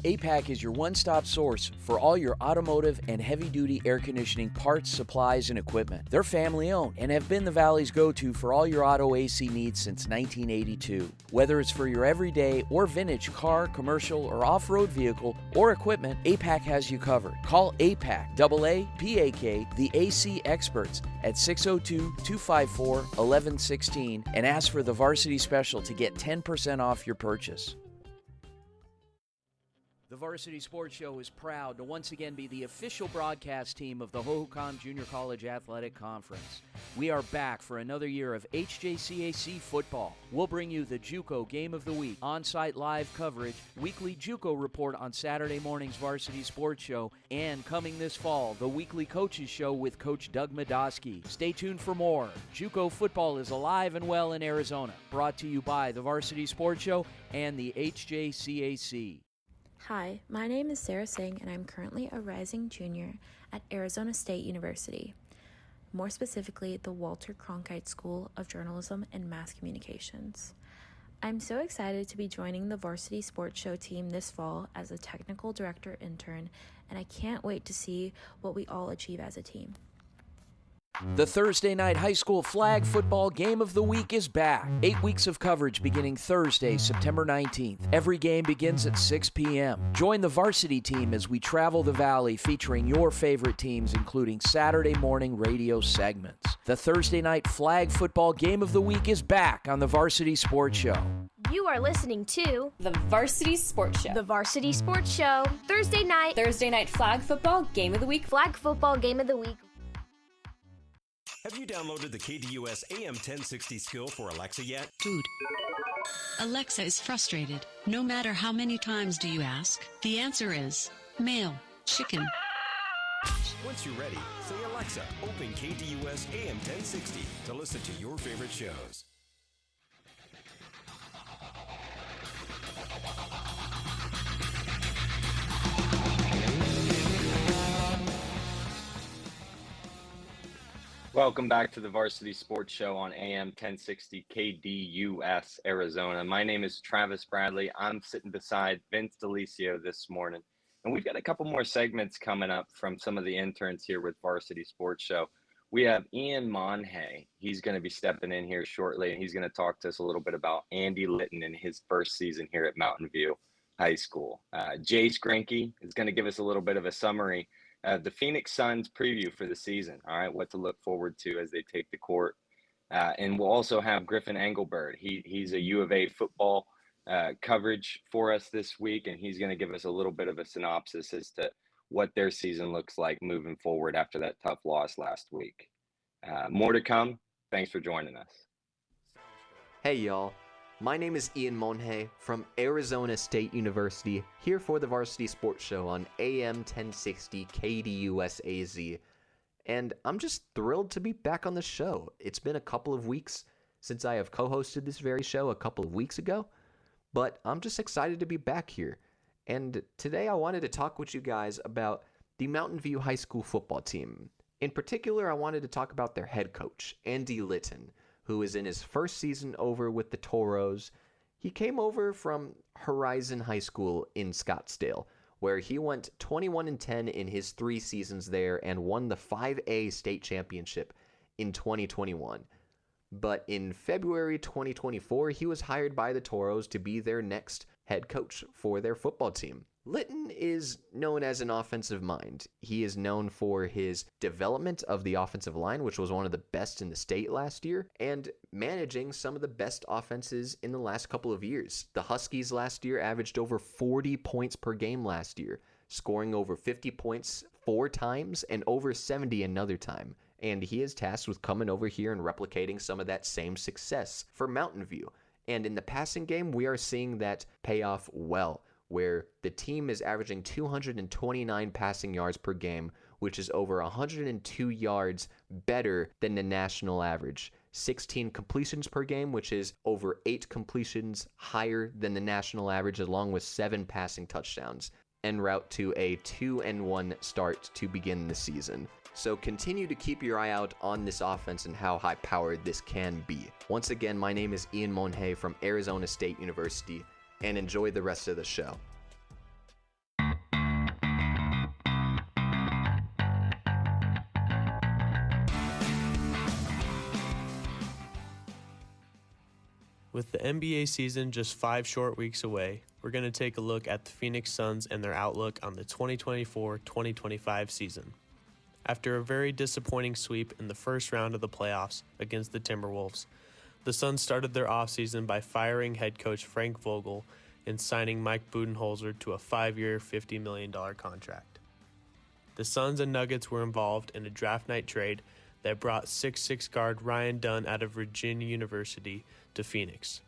APAC is your one-stop source for all your automotive and heavy-duty air conditioning parts, supplies, and equipment. They're family-owned and have been the Valley's go-to for all your auto AC needs since 1982. Whether it's for your everyday or vintage car, commercial, or off-road vehicle or equipment, APAC has you covered. Call APAC, AAPAK, the AC experts at 602-254-1116 and ask for the Varsity Special to get 10% off your purchase. The Varsity Sports Show is proud to once again be the official broadcast team of the Hohokam Junior College Athletic Conference. We are back for another year of HJCAC football. We'll bring you the JUCO Game of the Week, on-site live coverage, weekly JUCO report on Saturday morning's Varsity Sports Show, and coming this fall, the weekly Coaches Show with Coach Doug Medoski. Stay tuned for more. JUCO football is alive and well in Arizona. Brought to you by the Varsity Sports Show and the HJCAC. Hi, my name is Sarah Singh, and I'm currently a rising junior at Arizona State University, more specifically the Walter Cronkite School of Journalism and Mass Communications. I'm so excited to be joining the Varsity Sports Show team this fall as a technical director intern, and I can't wait to see what we all achieve as a team. The Thursday night high school flag football game of the week is back. 8 weeks of coverage beginning Thursday, September 19th. Every game begins at 6 p.m. Join the varsity team as we travel the Valley featuring your favorite teams, including Saturday morning radio segments. The Thursday night flag football game of the week is back on the Varsity Sports Show. You are listening to the Varsity Sports Show. The Varsity Sports Show. Thursday night flag football game of the week. Flag football game of the week. Have you downloaded the KDUS AM1060 skill for Alexa yet? Food. Alexa is frustrated. No matter how many times do you ask, the answer is mail, chicken. Once you're ready, say Alexa, open KDUS AM1060 to listen to your favorite shows. Welcome back to the Varsity Sports Show on AM 1060 KDUS Arizona. My name is Travis Bradley. I'm sitting beside Vince DeLisio this morning. And we've got a couple more segments coming up from some of the interns here with Varsity Sports Show. We have Ian Monhay. He's going to be stepping in here shortly, and he's going to talk to us a little bit about Andy Litten in his first season here at Mountain View High School. Jace Grinke is going to give us a little bit of a summary the Phoenix Suns preview for the season, all right, what to look forward to as they take the court. And we'll also have Griffin Engelbert. He's a U of A football coverage for us this week, and he's going to give us a little bit of a synopsis as to what their season looks like moving forward after that tough loss last week. More to come. Thanks for joining us. Hey, y'all. My name is Ian Monhay from Arizona State University, here for the Varsity Sports Show on AM 1060 KDUS AZ. And I'm just thrilled to be back on the show. It's been a couple of weeks since I have co-hosted this very show a couple of weeks ago, but I'm just excited to be back here. And today I wanted to talk with you guys about the Mountain View High School football team. In particular, I wanted to talk about their head coach, Andy Litten, who is in his first season over with the Toros. He came over from Horizon High School in Scottsdale, where he went 21-10 in his 3 seasons there and won the 5A state championship in 2021. But in February 2024, he was hired by the Toros to be their next head coach for their football team. Litten is known as an offensive mind. He is known for his development of the offensive line, which was one of the best in the state last year, and managing some of the best offenses in the last couple of years. The Huskies last year averaged over 40 points per game last year, scoring over 50 points 4 times and over 70 another time. And he is tasked with coming over here and replicating some of that same success for Mountain View. And in the passing game, we are seeing that pay off well, where the team is averaging 229 passing yards per game, which is over 102 yards better than the national average. 16 completions per game, which is over 8 completions higher than the national average, along with 7 passing touchdowns, en route to a 2-1 start to begin the season. So continue to keep your eye out on this offense and how high-powered this can be. Once again, my name is Ian Monhay from Arizona State University, and enjoy the rest of the show. With the NBA season just 5 short weeks away, we're going to take a look at the Phoenix Suns and their outlook on the 2024-2025 season. After a very disappointing sweep in the first round of the playoffs against the Timberwolves, the Suns started their offseason by firing head coach Frank Vogel and signing Mike Budenholzer to a 5-year, $50 million contract. The Suns and Nuggets were involved in a draft night trade that brought 6'6" guard Ryan Dunn out of Virginia University to Phoenix.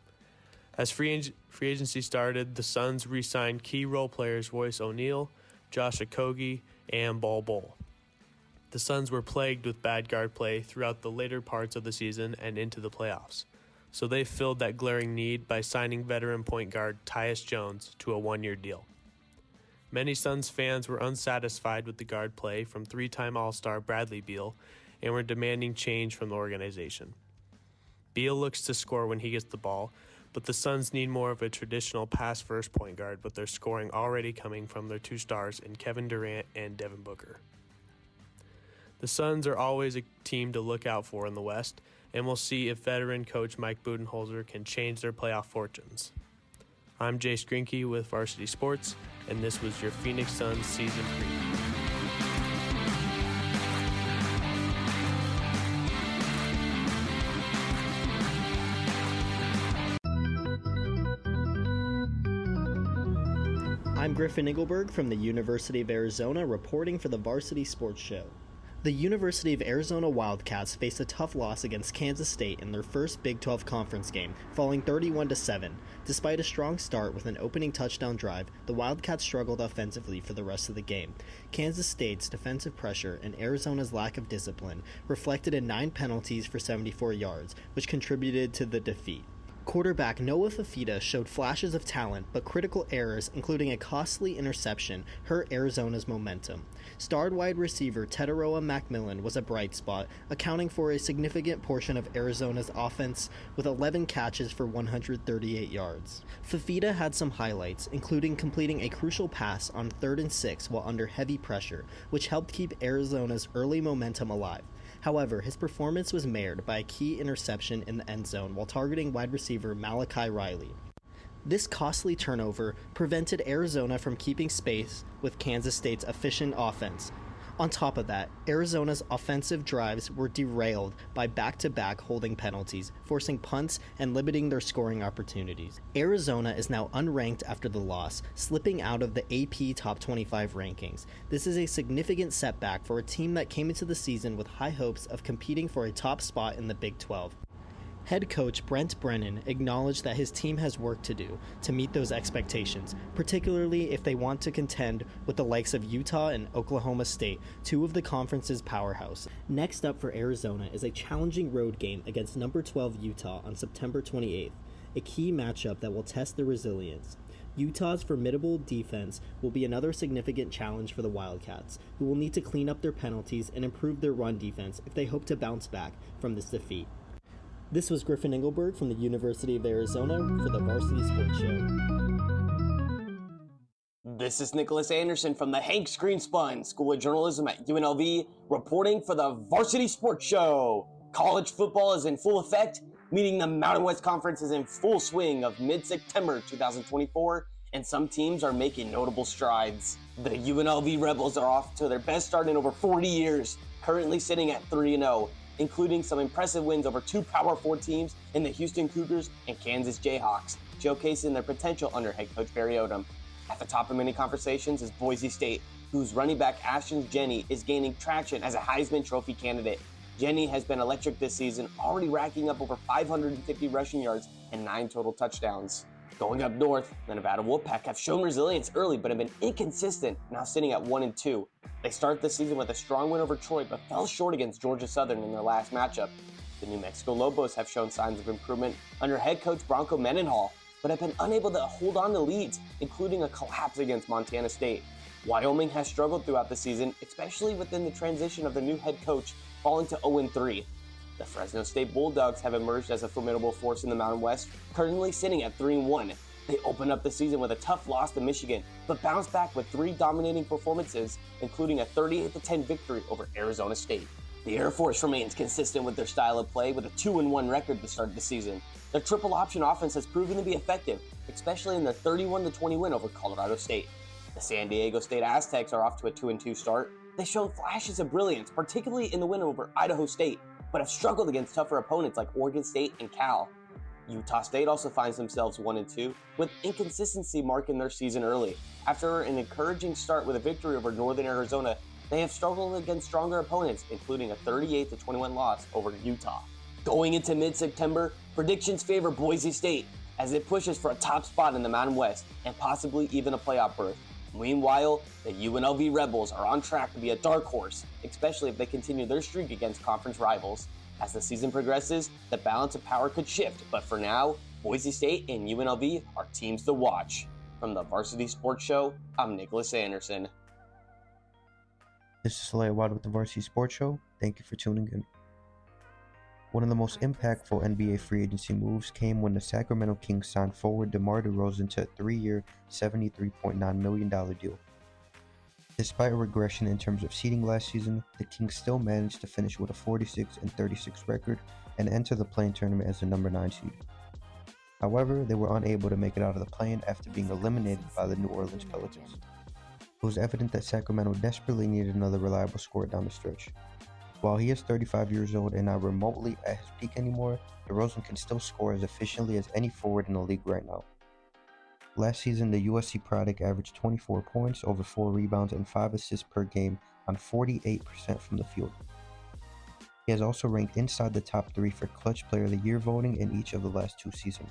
As free agency started, the Suns re-signed key role players Royce O'Neal, Josh Okogie, and Bol Bol. The Suns were plagued with bad guard play throughout the later parts of the season and into the playoffs, so they filled that glaring need by signing veteran point guard Tyus Jones to a 1-year deal. Many Suns fans were unsatisfied with the guard play from 3-time All-Star Bradley Beal and were demanding change from the organization. Beal looks to score when he gets the ball, but the Suns need more of a traditional pass-first point guard with their scoring already coming from their 2 stars in Kevin Durant and Devin Booker. The Suns are always a team to look out for in the West, and we'll see if veteran coach Mike Budenholzer can change their playoff fortunes. I'm Jay Skrinke with Varsity Sports, and this was your Phoenix Suns season preview. I'm Griffin Engelberg from the University of Arizona, reporting for the Varsity Sports Show. The University of Arizona Wildcats faced a tough loss against Kansas State in their first Big 12 conference game, falling 31-7. Despite a strong start with an opening touchdown drive, the Wildcats struggled offensively for the rest of the game. Kansas State's defensive pressure and Arizona's lack of discipline reflected in 9 penalties for 74 yards, which contributed to the defeat. Quarterback Noah Fafita showed flashes of talent, but critical errors, including a costly interception, hurt Arizona's momentum. Starred wide receiver Teteroa Macmillan was a bright spot, accounting for a significant portion of Arizona's offense with 11 catches for 138 yards. Fafita had some highlights, including completing a crucial pass on 3rd and 6 while under heavy pressure, which helped keep Arizona's early momentum alive. However, his performance was marred by a key interception in the end zone while targeting wide receiver Malachi Riley. This costly turnover prevented Arizona from keeping space with Kansas State's efficient offense. On top of that, Arizona's offensive drives were derailed by back-to-back holding penalties, forcing punts and limiting their scoring opportunities. Arizona is now unranked after the loss, slipping out of the AP Top 25 rankings. This is a significant setback for a team that came into the season with high hopes of competing for a top spot in the Big 12. Head coach Brent Brennan acknowledged that his team has work to do to meet those expectations, particularly if they want to contend with the likes of Utah and Oklahoma State, 2 of the conference's powerhouses. Next up for Arizona is a challenging road game against number 12 Utah on September 28th, a key matchup that will test their resilience. Utah's formidable defense will be another significant challenge for the Wildcats, who will need to clean up their penalties and improve their run defense if they hope to bounce back from this defeat. This was Griffin Engelberg from the University of Arizona for the Varsity Sports Show. This is Nicholas Anderson from the Hank Greenspun School of Journalism at UNLV, reporting for the Varsity Sports Show. College football is in full effect, meaning the Mountain West Conference is in full swing of mid-September 2024, and some teams are making notable strides. The UNLV Rebels are off to their best start in over 40 years, currently sitting at 3-0. Including some impressive wins over 2 Power 4 teams in the Houston Cougars and Kansas Jayhawks, showcasing their potential under head coach Barry Odom. At the top of many conversations is Boise State, whose running back Ashton Jenney is gaining traction as a Heisman Trophy candidate. Jenney has been electric this season, already racking up over 550 rushing yards and 9 total touchdowns. Going up north, the Nevada Wolfpack have shown resilience early but have been inconsistent, now sitting at 1-2. They start the season with a strong win over Troy but fell short against Georgia Southern in their last matchup. The New Mexico Lobos have shown signs of improvement under head coach Bronco Mendenhall, but have been unable to hold on to leads, including a collapse against Montana State. Wyoming has struggled throughout the season, especially within the transition of the new head coach, falling to 0-3. The Fresno State Bulldogs have emerged as a formidable force in the Mountain West, currently sitting at 3-1. They opened up the season with a tough loss to Michigan, but bounced back with 3 dominating performances, including a 38-10 victory over Arizona State. The Air Force remains consistent with their style of play with a 2-1 record to start the season. Their triple option offense has proven to be effective, especially in their 31-20 win over Colorado State. The San Diego State Aztecs are off to a 2-2 start. They've shown flashes of brilliance, particularly in the win over Idaho State, but have struggled against tougher opponents like Oregon State and Cal. Utah State also finds themselves 1-2, with inconsistency marking their season early. After an encouraging start with a victory over Northern Arizona, they have struggled against stronger opponents, including a 38-21 loss over Utah. Going into mid-September, predictions favor Boise State as it pushes for a top spot in the Mountain West and possibly even a playoff berth. Meanwhile, the UNLV Rebels are on track to be a dark horse, especially if they continue their streak against conference rivals. As the season progresses, the balance of power could shift, but for now, Boise State and UNLV are teams to watch. From the Varsity Sports Show, I'm Nicholas Anderson. This is Saleh with the Varsity Sports Show. Thank you for tuning in. One of the most impactful NBA free agency moves came when the Sacramento Kings signed forward DeMar DeRozan to a 3-year, $73.9 million deal. Despite a regression in terms of seeding last season, the Kings still managed to finish with a 46-36 record and enter the play-in tournament as the number 9 seed. However, they were unable to make it out of the play-in after being eliminated by the New Orleans Pelicans. It was evident that Sacramento desperately needed another reliable scorer down the stretch. While he is 35 years old and not remotely at his peak anymore, DeRozan can still score as efficiently as any forward in the league right now. Last season, the USC product averaged 24 points, over 4 rebounds, and 5 assists per game on 48% from the field. He has also ranked inside the top 3 for Clutch Player of the Year voting in each of the last 2 seasons,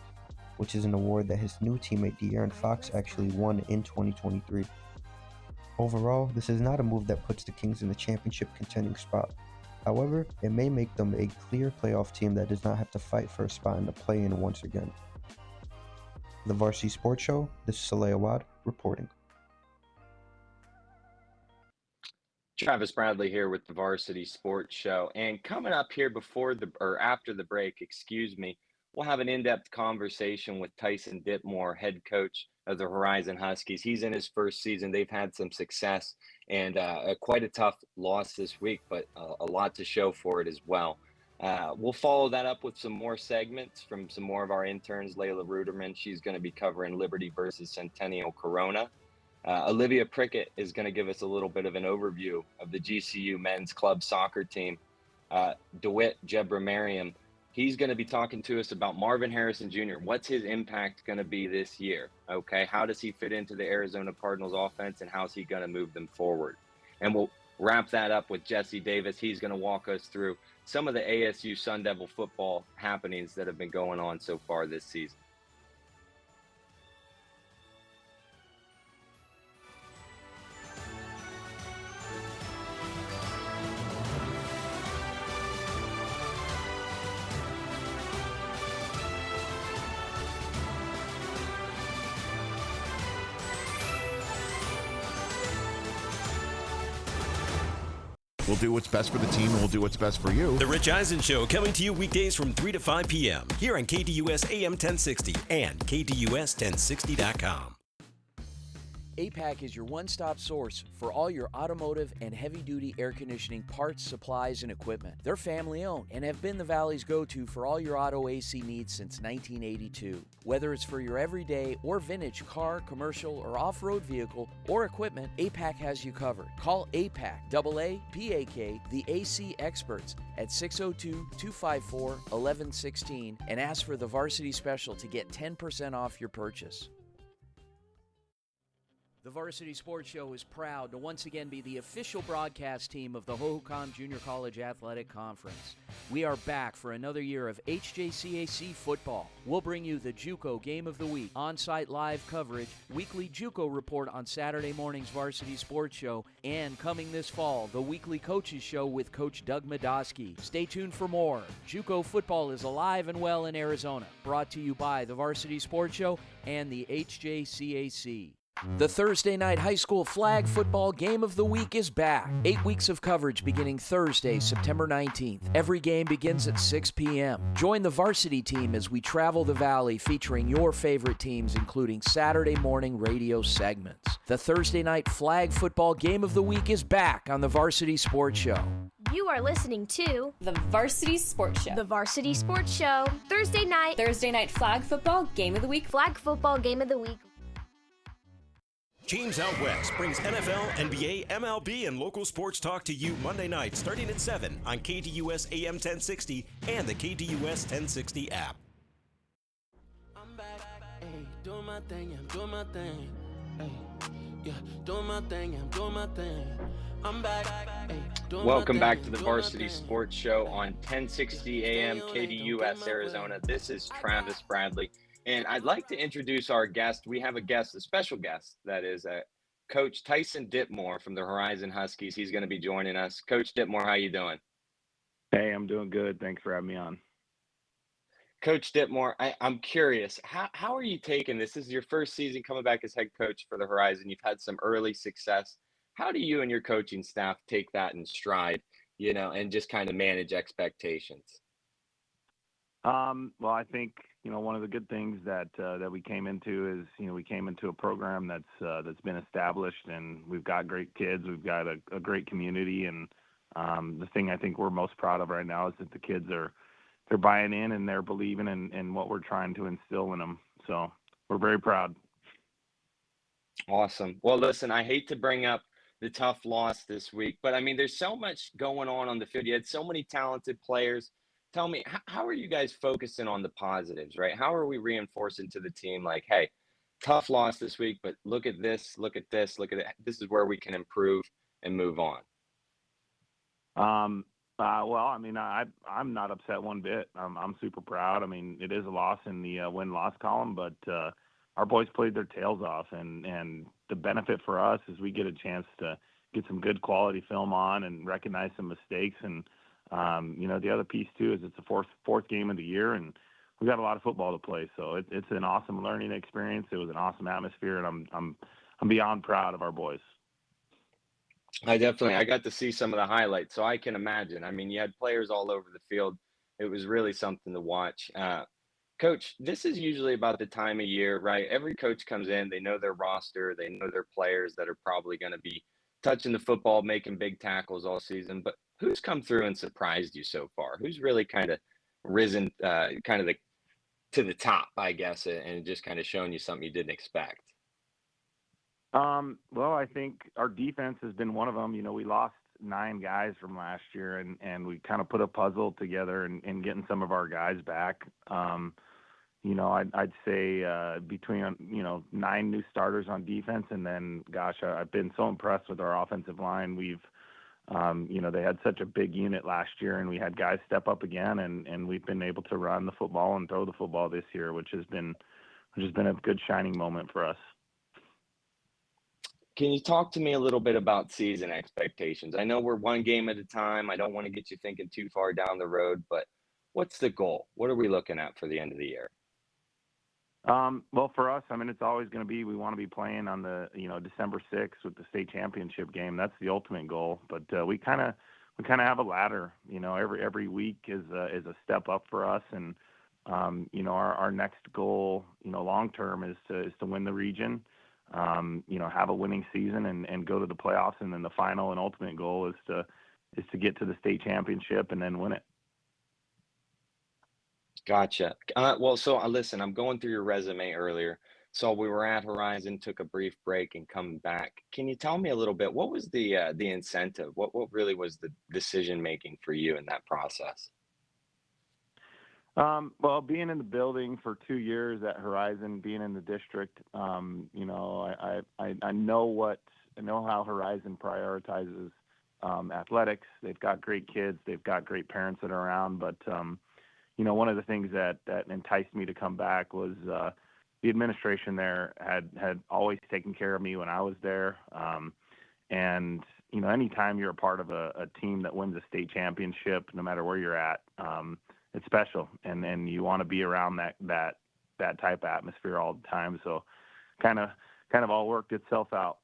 which is an award that his new teammate De'Aaron Fox actually won in 2023. Overall, this is not a move that puts the Kings in the championship contending spot. However, it may make them a clear playoff team that does not have to fight for a spot in the play-in once again. The Varsity Sports Show, this is Saleh Awad reporting. Travis Bradley here with the Varsity Sports Show. And coming up here after the break, we'll have an in-depth conversation with Tyson Ditmore, head coach of the Horizon Huskies. He's in his first season. They've had some success and quite a tough loss this week, but a lot to show for it as well. We'll follow that up with some more segments from some more of our interns. Layla Ruderman, she's going to be covering Liberty versus Centennial Corona. Olivia Prickett is going to give us a little bit of an overview of the GCU men's club soccer team. DeWitt Jebra Merriam, he's going to be talking to us about Marvin Harrison Jr. What's his impact going to be this year? Okay, how does he fit into the Arizona Cardinals offense, and how's he going to move them forward? And we'll wrap that up with Jesse Davis. He's going to walk us through some of the ASU Sun Devil football happenings that have been going on so far this season. We'll do what's best for the team, and we'll do what's best for you. The Rich Eisen Show, coming to you weekdays from 3 to 5 p.m. here on KDUS AM 1060 and KDUS1060.com. APAC is your one-stop source for all your automotive and heavy-duty air conditioning parts, supplies, and equipment. They're family-owned and have been the Valley's go-to for all your auto AC needs since 1982. Whether it's for your everyday or vintage car, commercial, or off-road vehicle or equipment, APAC has you covered. Call APAC, AAPAK, the AC experts at 602-254-1116 and ask for the Varsity Special to get 10% off your purchase. The Varsity Sports Show is proud to once again be the official broadcast team of the Hohokam Junior College Athletic Conference. We are back for another year of HJCAC football. We'll bring you the JUCO Game of the Week, on-site live coverage, weekly JUCO report on Saturday morning's Varsity Sports Show, and coming this fall, the weekly Coaches Show with Coach Doug Medoski. Stay tuned for more. JUCO football is alive and well in Arizona. Brought to you by the Varsity Sports Show and the HJCAC. The Thursday night high school flag football game of the week is back. 8 weeks of coverage beginning Thursday, September 19th. Every game begins at 6 p.m. Join the varsity team as we travel the valley featuring your favorite teams, including Saturday morning radio segments. The Thursday night flag football game of the week is back on the Varsity Sports Show. You are listening to The Varsity Sports Show. the Varsity Sports Show, Thursday night Flag football game of the week. flag football game of the week. James Out West brings NFL, NBA, MLB, and local sports talk to you Monday night starting at 7 on KDUS AM 1060 and the KDUS 1060 app. I'm back, ayy, doing my thing, I'm doing my thing, ayy, yeah, doing my thing, I'm doing my thing. I'm back, ayy, doing Welcome my back thing, to the doing my Varsity thing. Sports Show on 1060 AM KDUS Arizona. This is Travis Bradley, and I'd like to introduce our guest. We have a special guest, that is Coach Tyson Ditmore from the Horizon Huskies. He's going to be joining us. Coach Ditmore, how you doing? Hey, I'm doing good. Thanks for having me on. Coach Ditmore, I'm curious, how are you taking this? This is your first season coming back as head coach for the Horizon. You've had some early success. How do you and your coaching staff take that in stride, and just kind of manage expectations? Well, I think, one of the good things that we came into is, we came into a program that's been established, and we've got great kids. We've got a great community, and the thing I think we're most proud of right now is that the kids they're buying in and they're believing in what we're trying to instill in them. So we're very proud. Awesome. Well, listen, I hate to bring up the tough loss this week, but I mean, there's so much going on the field. You had so many talented players. Tell me, how are you guys focusing on the positives, right? How are we reinforcing to the team, like, hey, tough loss this week, but look at this, look at this, look at it. This is where we can improve and move on. Well, I mean, I'm not upset one bit. I'm super proud. I mean, it is a loss in the win-loss column, but our boys played their tails off, and the benefit for us is we get a chance to get some good quality film on and recognize some mistakes. And the other piece too is it's the fourth game of the year, and we got a lot of football to play. So it's an awesome learning experience. It was an awesome atmosphere, and I'm beyond proud of our boys. I got to see some of the highlights, so I can imagine. I mean, you had players all over the field. It was really something to watch. Coach, this is usually about the time of year, right? Every coach comes in, they know their roster, they know their players that are probably going to be touching the football, making big tackles all season. But who's come through and surprised you so far? Who's really kind of risen to the top, I guess, and just kind of shown you something you didn't expect? Well, I think our defense has been one of them. We lost 9 guys from last year, and we kind of put a puzzle together and getting some of our guys back. I'd say between 9 new starters on defense, and then, gosh, I've been so impressed with our offensive line. We've they had such a big unit last year, and we had guys step up again, and we've been able to run the football and throw the football this year, which has been a good shining moment for us. Can you talk to me a little bit about season expectations? I know we're one game at a time. I don't want to get you thinking too far down the road, but what's the goal? What are we looking at for the end of the year? Well, for us, I mean, it's always going to be, we want to be playing on the, December 6th with the state championship game. That's the ultimate goal. But we kind of have a ladder. Every week is a step up for us, and our next goal, long term is to win the region. Have a winning season and go to the playoffs, and then the final and ultimate goal is to get to the state championship and then win it. Gotcha. Listen, I'm going through your resume earlier. So we were at Horizon, took a brief break, and come back. Can you tell me a little bit, what was the incentive? What really was the decision making for you in that process? Well, being in the building for 2 years at Horizon, being in the district, I know how Horizon prioritizes athletics. They've got great kids. They've got great parents that are around. But, one of the things that enticed me to come back was the administration there had always taken care of me when I was there. And, anytime you're a part of a team that wins a state championship, no matter where you're at, it's special, and you want to be around that type of atmosphere all the time. So kind of all worked itself out.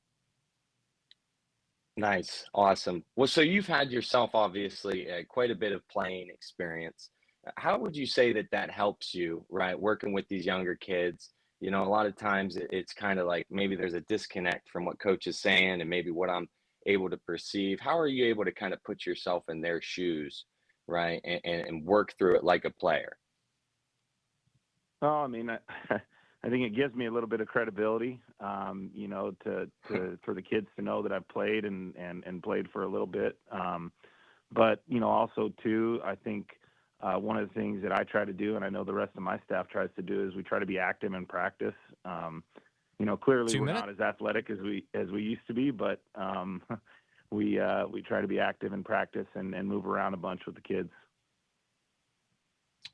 Nice. Awesome. Well, so you've had yourself, obviously, quite a bit of playing experience. How would you say that helps you, right, working with these younger kids? A lot of times it's kind of like maybe there's a disconnect from what coach is saying and maybe what I'm able to perceive? How are you able to kind of put yourself in their shoes, right, and work through it like a player? Oh, I mean, I think it gives me a little bit of credibility, you know, for the kids to know that I've played and played for a little bit. But, you know, also too, I think one of the things that I try to do, and I know the rest of my staff tries to do, is we try to be active in practice. You know, clearly we're not as athletic as we used to be, but we try to be active in practice and move around a bunch with the kids.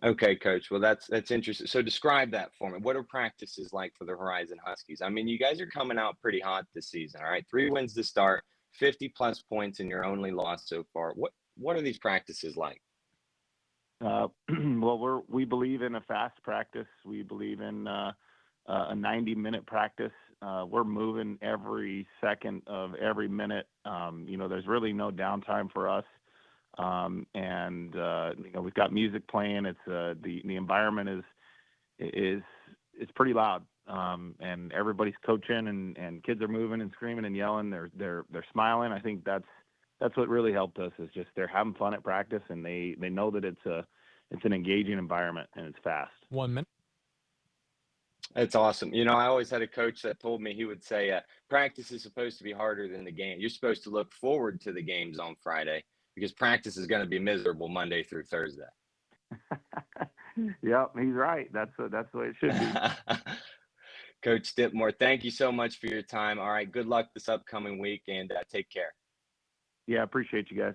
Okay, Coach. Well, that's interesting. So describe that for me. What are practices like for the Horizon Huskies? I mean, you guys are coming out pretty hot this season, all right? 3 wins to start, 50-plus points in your only loss so far. What are these practices like? Well, we believe in a fast practice. We believe in a 90-minute practice. We're moving every second of every minute. You know, there's really no downtime for us. And you know, we've got music playing. It's the environment is pretty loud. And everybody's coaching and kids are moving and screaming and yelling. They're smiling. I think that's what really helped us, is just they're having fun at practice, and they know that it's an engaging environment and it's fast. 1 minute. That's awesome. You know, I always had a coach that told me, he would say, practice is supposed to be harder than the game. You're supposed to look forward to the games on Friday, because practice is going to be miserable Monday through Thursday. Yep, he's right. That's the way it should be. Coach Dipmore, thank you so much for your time. All right, good luck this upcoming week, and take care. Yeah, appreciate you guys.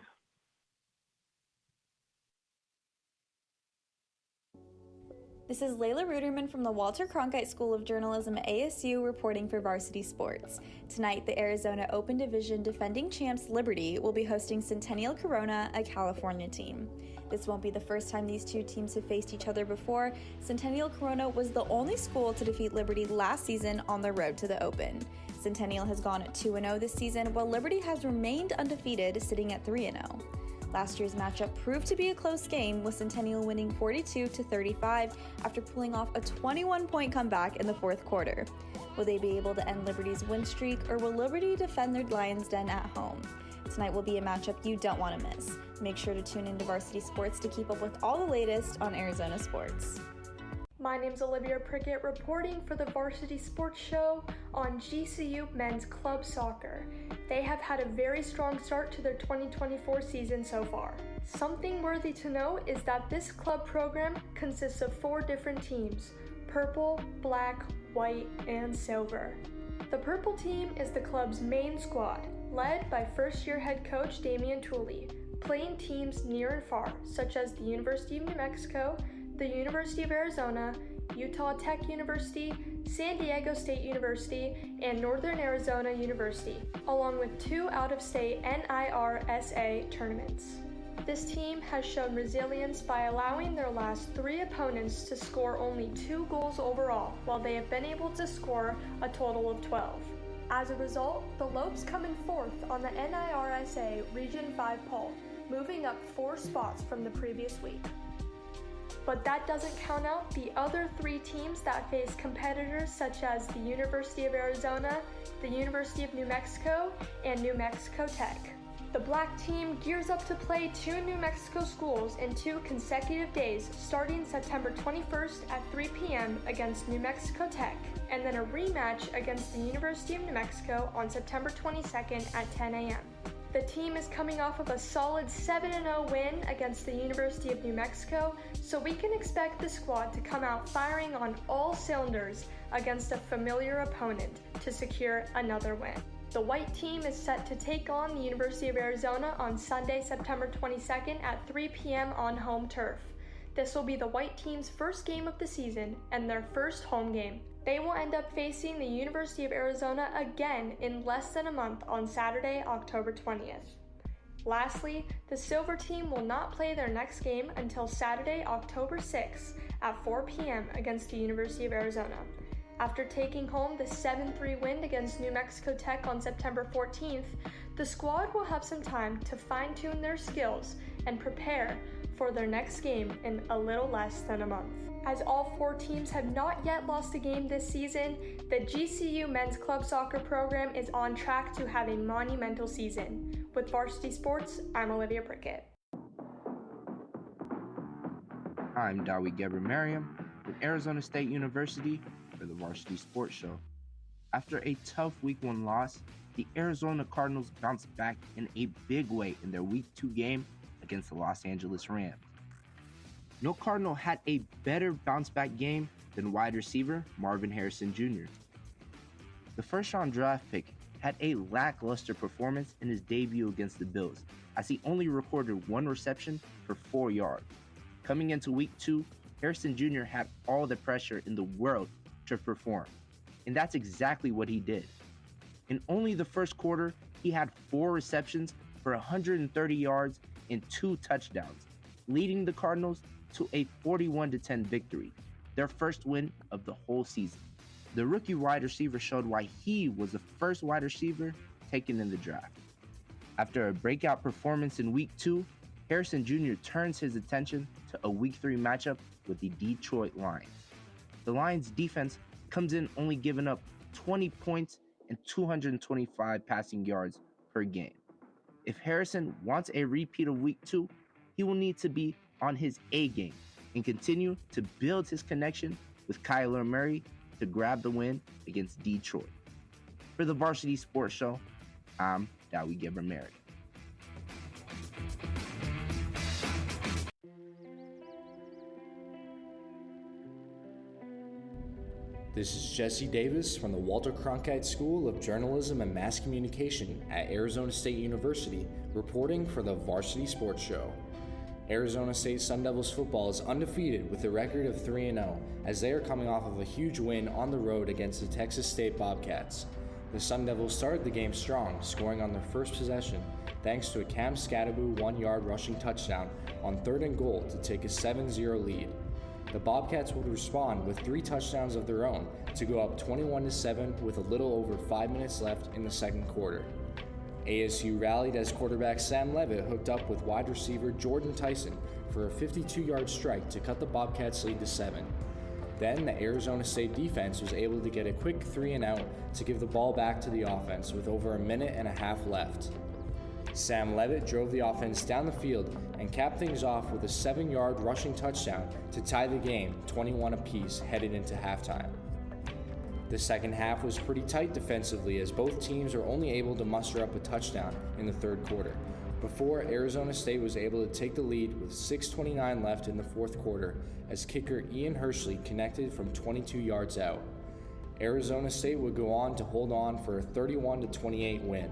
This is Layla Ruderman from the Walter Cronkite School of Journalism at ASU reporting for Varsity Sports. Tonight, the Arizona Open Division defending champs Liberty will be hosting Centennial Corona, a California team. This won't be the first time these two teams have faced each other before. Centennial Corona was the only school to defeat Liberty last season on the road to the Open. Centennial has gone 2-0 this season, while Liberty has remained undefeated, sitting at 3-0. Last year's matchup proved to be a close game, with Centennial winning 42-35 after pulling off a 21-point comeback in the fourth quarter. Will they be able to end Liberty's win streak, or will Liberty defend their Lions' Den at home? Tonight will be a matchup you don't want to miss. Make sure to tune into Varsity Sports to keep up with all the latest on Arizona sports. My name's Olivia Pickett, reporting for the Varsity Sports Show on GCU Men's Club Soccer. They have had a very strong start to their 2024 season so far. Something worthy to note is that this club program consists of 4 different teams: purple, black, white, and silver. The purple team is the club's main squad, led by first-year head coach Damian Tule, playing teams near and far, such as the University of New Mexico, the University of Arizona, Utah Tech University, San Diego State University, and Northern Arizona University, along with 2 out-of-state NIRSA tournaments. This team has shown resilience by allowing their last 3 opponents to score only 2 goals overall, while they have been able to score a total of 12. As a result, the Lopes come in 4th on the NIRSA Region 5 poll, moving up 4 spots from the previous week. But that doesn't count out the other 3 teams that face competitors such as the University of Arizona, the University of New Mexico, and New Mexico Tech. The black team gears up to play 2 New Mexico schools in 2 consecutive days, starting September 21st at 3 p.m. against New Mexico Tech, and then a rematch against the University of New Mexico on September 22nd at 10 a.m. The team is coming off of a solid 7-0 win against the University of New Mexico, so we can expect the squad to come out firing on all cylinders against a familiar opponent to secure another win. The white team is set to take on the University of Arizona on Sunday, September 22nd at 3 p.m. on home turf. This will be the white team's first game of the season and their first home game. They will end up facing the University of Arizona again in less than a month on Saturday, October 20th. Lastly, the silver team will not play their next game until Saturday, October 6th at 4 p.m. against the University of Arizona. After taking home the 7-3 win against New Mexico Tech on September 14th, the squad will have some time to fine-tune their skills and prepare for their next game in a little less than a month. As all 4 teams have not yet lost a game this season, the GCU men's club soccer program is on track to have a monumental season. With Varsity Sports, I'm Olivia Prickett. I'm Dawi Geber-Mariam with Arizona State University for the Varsity Sports Show. After a tough Week 1 loss, the Arizona Cardinals bounced back in a big way in their Week 2 game against the Los Angeles Rams. No Cardinal had a better bounce-back game than wide receiver Marvin Harrison Jr. The first-round draft pick had a lackluster performance in his debut against the Bills, as he only recorded 1 reception for 4 yards. Coming into Week 2, Harrison Jr. had all the pressure in the world to perform, and that's exactly what he did. In only the first quarter, he had 4 receptions for 130 yards and 2 touchdowns, leading the Cardinals to a 41-10 victory, their first win of the whole season. The rookie wide receiver showed why he was the first wide receiver taken in the draft. After a breakout performance in Week 2, Harrison Jr. turns his attention to a Week 3 matchup with the Detroit Lions. The Lions defense comes in only giving up 20 points and 225 passing yards per game. If Harrison wants a repeat of Week 2, he will need to be on his A game and continue to build his connection with Kyler Murray to grab the win against Detroit. For the Varsity Sports Show, I'm Dawi Geber-Mariam. This is Jesse Davis from the Walter Cronkite School of Journalism and Mass Communication at Arizona State University, reporting for the Varsity Sports Show. Arizona State Sun Devils football is undefeated with a record of 3-0, as they are coming off of a huge win on the road against the Texas State Bobcats. The Sun Devils started the game strong, scoring on their first possession, thanks to a Cam Scadaboo 1-yard rushing touchdown on 3rd and goal to take a 7-0 lead. The Bobcats would respond with 3 touchdowns of their own to go up 21-7 with a little over 5 minutes left in the second quarter. ASU rallied as quarterback Sam Levitt hooked up with wide receiver Jordan Tyson for a 52-yard strike to cut the Bobcats' lead to 7. Then the Arizona State defense was able to get a quick 3-and-out to give the ball back to the offense with over a minute and a half left. Sam Levitt drove the offense down the field and capped things off with a 7-yard rushing touchdown to tie the game 21 apiece headed into halftime. The second half was pretty tight defensively, as both teams were only able to muster up a touchdown in the third quarter, before Arizona State was able to take the lead with 6:29 left in the fourth quarter as kicker Ian Hershey connected from 22 yards out. Arizona State would go on to hold on for a 31-28 win.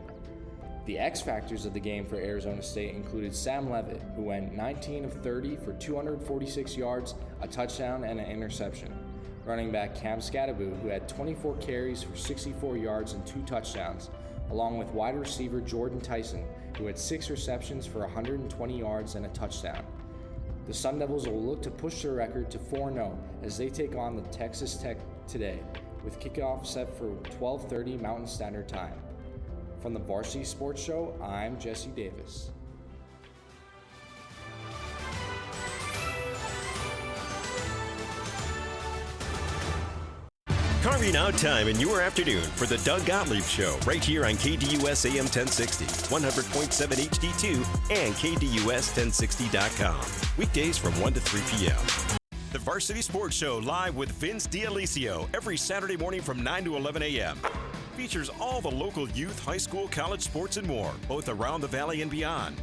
The X factors of the game for Arizona State included Sam Levitt, who went 19 of 30 for 246 yards, a touchdown, and an interception. Running back Cam Scadaboo, who had 24 carries for 64 yards and 2 touchdowns, along with wide receiver Jordan Tyson, who had 6 receptions for 120 yards and a touchdown. The Sun Devils will look to push their record to 4-0 as they take on the Texas Tech today, with kickoff set for 12:30 Mountain Standard Time. From the Varsity Sports Show, I'm Jesse Davis. Carving out time in your afternoon for the Doug Gottlieb Show right here on KDUS AM 1060, 100.7 HD2, and KDUS1060.com. Weekdays from 1 to 3 p.m. The Varsity Sports Show live with Vince D'Alicio every Saturday morning from 9 to 11 a.m. Features all the local youth, high school, college sports, and more, both around the Valley and beyond.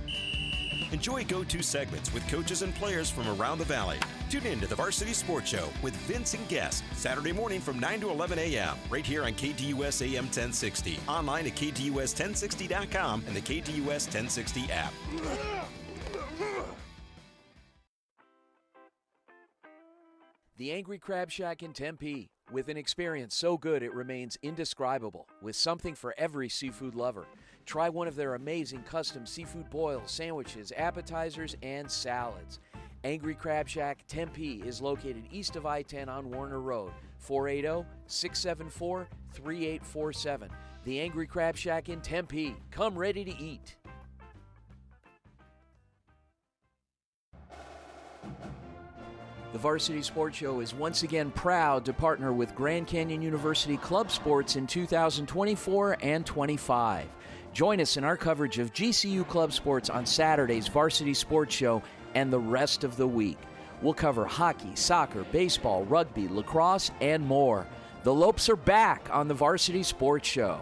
Enjoy go-to segments with coaches and players from around the Valley. Tune in to the Varsity Sports Show with Vince and guests, Saturday morning from 9 to 11 a.m. right here on KDUS AM 1060, online at KDUS1060.com and the KDUS 1060 app. The AngryCrabShack in Tempe, with an experience so good it remains indescribable, with something for every seafood lover. Try one of their amazing custom seafood boils, sandwiches, appetizers, and salads. AngryCrabShack Tempe is located east of I-10 on Warner Road, 480-674-3847. The AngryCrabShack in Tempe. Come ready to eat. The Varsity Sports Show is once again proud to partner with Grand Canyon University Club Sports in 2024 and 25. Join us in our coverage of GCU Club Sports on Saturday's Varsity Sports Show and the rest of the week. We'll cover hockey, soccer, baseball, rugby, lacrosse, and more. The Lopes are back on the Varsity Sports Show.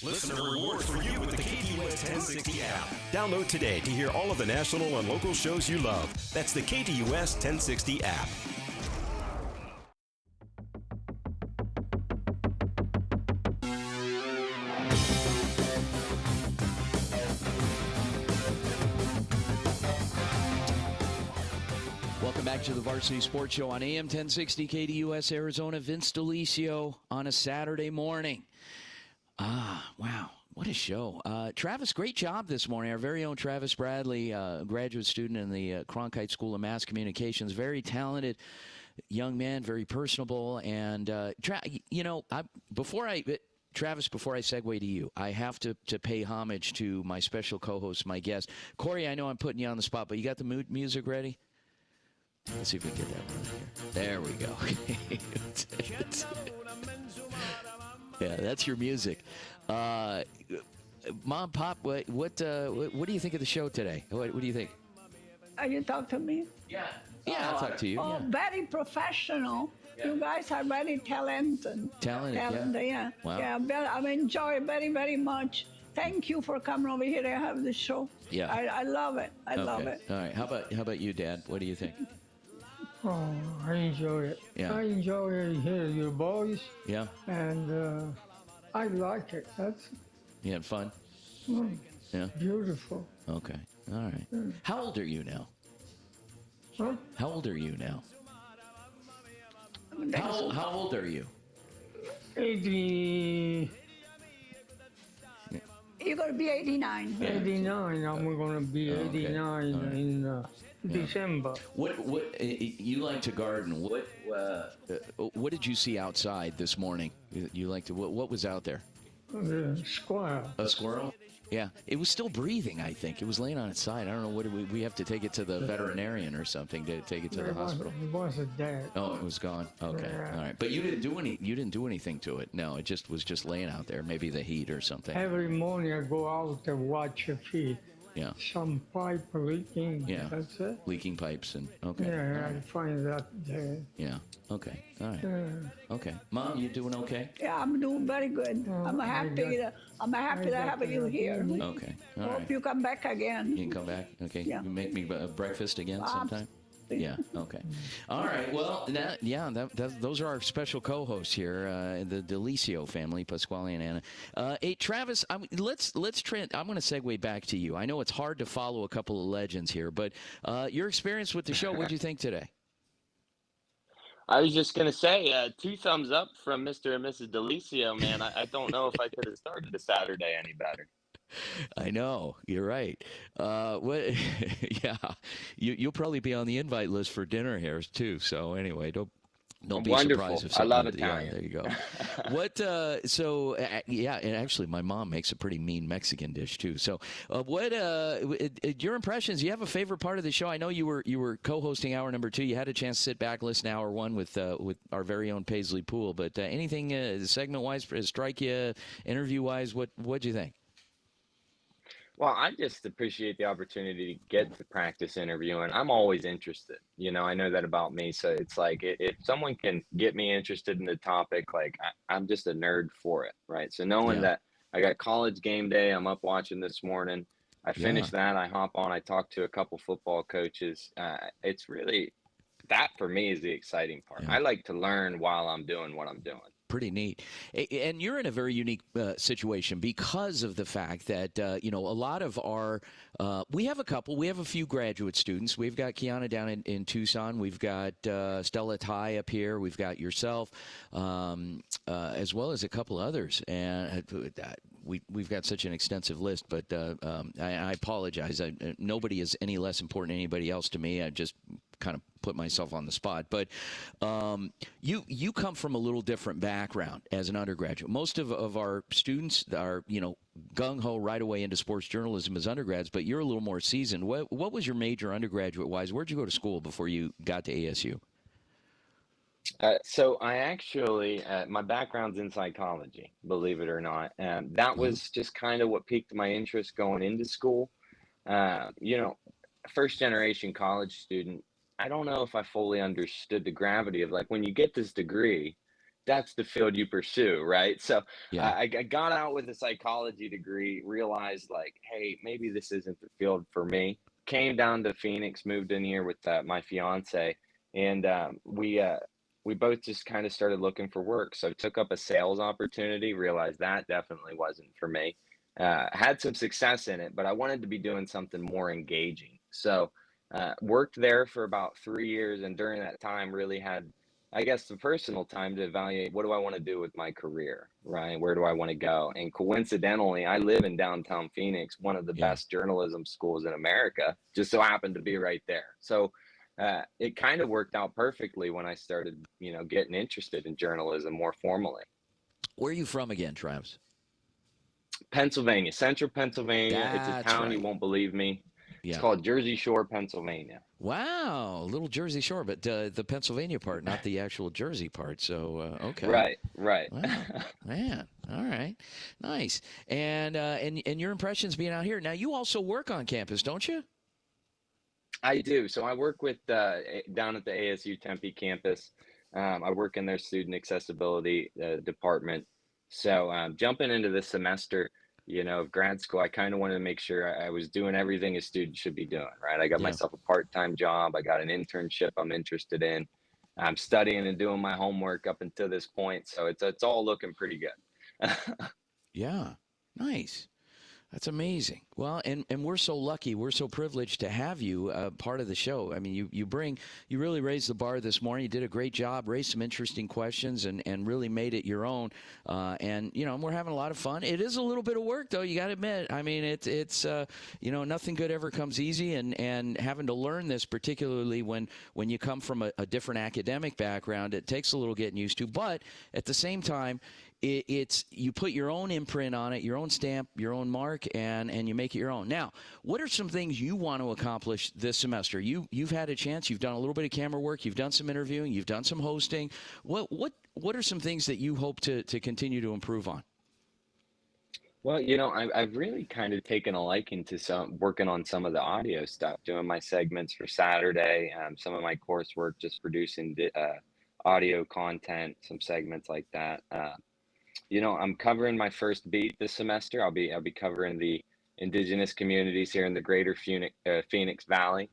Listener rewards for you with the KDUS 1060 app. Download today to hear all of the national and local shows you love. That's the KDUS 1060 app. Welcome back to the Varsity Sports Show on AM 1060 KDUS Arizona. Vince Delicio on a Saturday morning. Wow. What a show. Travis, great job this morning. Our very own Travis Bradley, graduate student in the Cronkite School of Mass Communications. Very talented young man, very personable. And, Travis, before I segue to you, I have to pay homage to my special co-host, my guest. Corey, I know I'm putting you on the spot, but you got the music ready? Let's see if we can get that one here. There we go. Yeah, that's your music. Mom, Pop, what do you think of the show today? What do you think? You talk to me? Yeah, I'll talk to you. Oh, yeah. Very professional. Yeah. You guys are very talented. Talented, yeah. Wow. Yeah, I enjoy it very, very much. Thank you for coming over here to have the show. Yeah. I love it. I love it. All right. How about you, Dad? What do you think? Oh, I enjoy it. Yeah. I enjoy hearing your voice. Yeah. And I like it. You had fun? Yeah. Beautiful. Okay. All right. How old are you now? Huh? How old are you now? How old are you? 80. You're going to be 89. 89. I'm going to be 89 in December. What you like to garden? What did you see outside this morning? You like to what was out there? A squirrel. A squirrel? Yeah, it was still breathing. I think it was laying on its side. I don't know. What we have to take it to the veterinarian or something to take it to the hospital. It wasn't dead. Oh, it was gone. Okay, all right. But you didn't do anything to it. No, it was just laying out there. Maybe the heat or something. Every morning I go out to watch a feed. Yeah. Some pipe leaking. Yeah. That's it. Leaking pipes and okay. Yeah, I find that there. Yeah. Okay. All right. Okay. Mom, you doing okay? Yeah, I'm doing very good. I'm happy to have you here. Okay. All Hope right. you come back again. You can come back. Okay. Yeah. You make me breakfast again sometime. Yeah. Okay. All right. Well, those are our special co-hosts here, the Delicio family, Pasquale and Anna. Hey, Travis, I'm going to segue back to you. I know it's hard to follow a couple of legends here, but your experience with the show, what did you think today? I was just going to say, 2 thumbs up from Mr. and Mrs. Delicio, man. I don't know if I could have started the Saturday any better. I know. You're right. Yeah, you'll probably be on the invite list for dinner here too. So anyway, don't be surprised if I love Italian. Italian. There you go. And actually, my mom makes a pretty mean Mexican dish too. So, your impressions? You have a favorite part of the show? I know you were co-hosting hour number 2. You had a chance to sit back, listen to hour 1 with our very own Paisley Poole. But anything segment-wise strike you, interview-wise? What'd you think? Well, I just appreciate the opportunity to get to practice interviewing. I'm always interested. I know that about me. So it's like if someone can get me interested in the topic, like I'm just a nerd for it, right? So knowing that I got college game day, I'm up watching this morning. I finish that, I hop on, I talk to a couple football coaches. It's really, that for me is the exciting part. I like to learn while I'm doing what I'm doing. Pretty neat. And you're in a very unique situation because of the fact that, a lot of our, we have a few graduate students. We've got Kiana down in Tucson. We've got Stella Ty up here. We've got yourself, as well as a couple others. And we've got such an extensive list, but I apologize. Nobody is any less important than anybody else to me. I just kind of put myself on the spot, but you come from a little different background as an undergraduate. Most of our students are, gung-ho right away into sports journalism as undergrads, but you're a little more seasoned. What was your major undergraduate-wise? Where'd you go to school before you got to ASU? So I actually, my background's in psychology, believe it or not. That was just kind of what piqued my interest going into school. First generation college student, I don't know if I fully understood the gravity of like when you get this degree, that's the field you pursue, right? So I got out with a psychology degree, realized like, hey, maybe this isn't the field for me. Came down to Phoenix, moved in here with my fiance, and we both just kind of started looking for work. So took up a sales opportunity, realized that definitely wasn't for me. Had some success in it, but I wanted to be doing something more engaging. So worked there for about 3 years, and during that time really had, I guess, the personal time to evaluate what do I want to do with my career, right? Where do I want to go? And coincidentally, I live in downtown Phoenix, one of the best journalism schools in America, just so happened to be right there. So it kind of worked out perfectly when I started, getting interested in journalism more formally. Where are you from again, Travis? Pennsylvania, central Pennsylvania. That's it's a town right. You won't believe me. Yeah. It's called Jersey Shore, Pennsylvania. Wow, little Jersey Shore, but the Pennsylvania part, not the actual Jersey part. So okay. Right. Wow, man. All right, nice. And your impressions being out here. Now you also work on campus, don't you? I do. So I work with down at the ASU Tempe campus. I work in their student accessibility department. So jumping into this semester, of grad school, I kind of wanted to make sure I was doing everything a student should be doing, right? I got myself a part-time job. I got an internship I'm interested in. I'm studying and doing my homework up until this point. So it's all looking pretty good. Yeah, nice. That's amazing. Well, and we're so lucky, we're so privileged to have you part of the show. I mean, you really raised the bar this morning. You did a great job, raised some interesting questions, and really made it your own. And we're having a lot of fun. It is a little bit of work, though. You got to admit. I mean, it's nothing good ever comes easy, and having to learn this, particularly when you come from a different academic background, it takes a little getting used to. But at the same time, it's you put your own imprint on it, your own stamp, your own mark, and you make it your own. Now, what are some things you want to accomplish this semester? You've had a chance. You've done a little bit of camera work. You've done some interviewing. You've done some hosting. What are some things that you hope to continue to improve on? Well, I've really kind of taken a liking to working on some of the audio stuff, doing my segments for Saturday, some of my coursework, just producing audio content, some segments like that. I'm covering my first beat this semester. I'll be covering the indigenous communities here in the greater Phoenix Valley.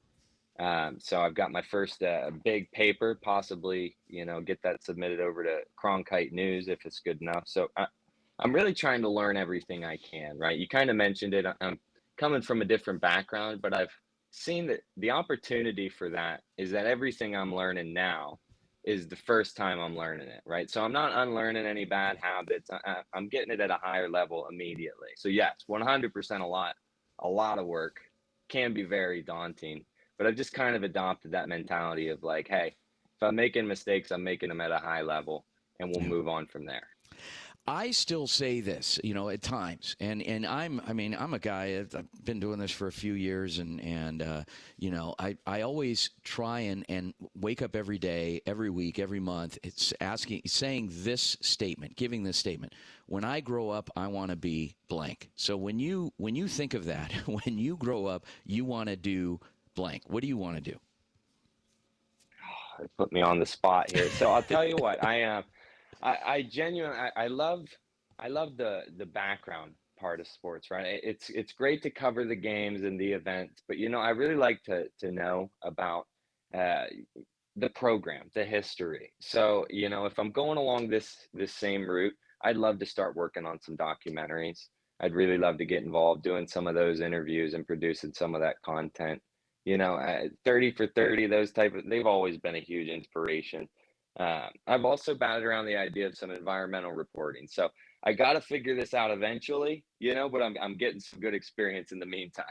So I've got my first big paper, possibly, get that submitted over to Cronkite News if it's good enough. So I'm really trying to learn everything I can, right? You kind of mentioned it. I'm coming from a different background, but I've seen that the opportunity for that is that everything I'm learning now is the first time I'm learning it, right? So I'm not unlearning any bad habits. I'm getting it at a higher level immediately. So yes, 100% a lot of work, can be very daunting, but I've just kind of adopted that mentality of like, hey, if I'm making mistakes, I'm making them at a high level, and we'll move on from there. I still say this, at times, and I'm a guy. I've been doing this for a few years, and I always try and wake up every day, every week, every month. It's saying this statement, giving this statement. When I grow up, I want to be blank. So when you think of that, when you grow up, you want to do blank. What do you want to do? Put me on the spot here. So I'll tell you what, I genuinely, I love the background part of sports, right? It's great to cover the games and the events, but I really like to know about the program, the history. So if I'm going along this same route, I'd love to start working on some documentaries. I'd really love to get involved doing some of those interviews and producing some of that content. 30 for 30, they've always been a huge inspiration. I've also batted around the idea of some environmental reporting. So I got to figure this out eventually, but I'm getting some good experience in the meantime.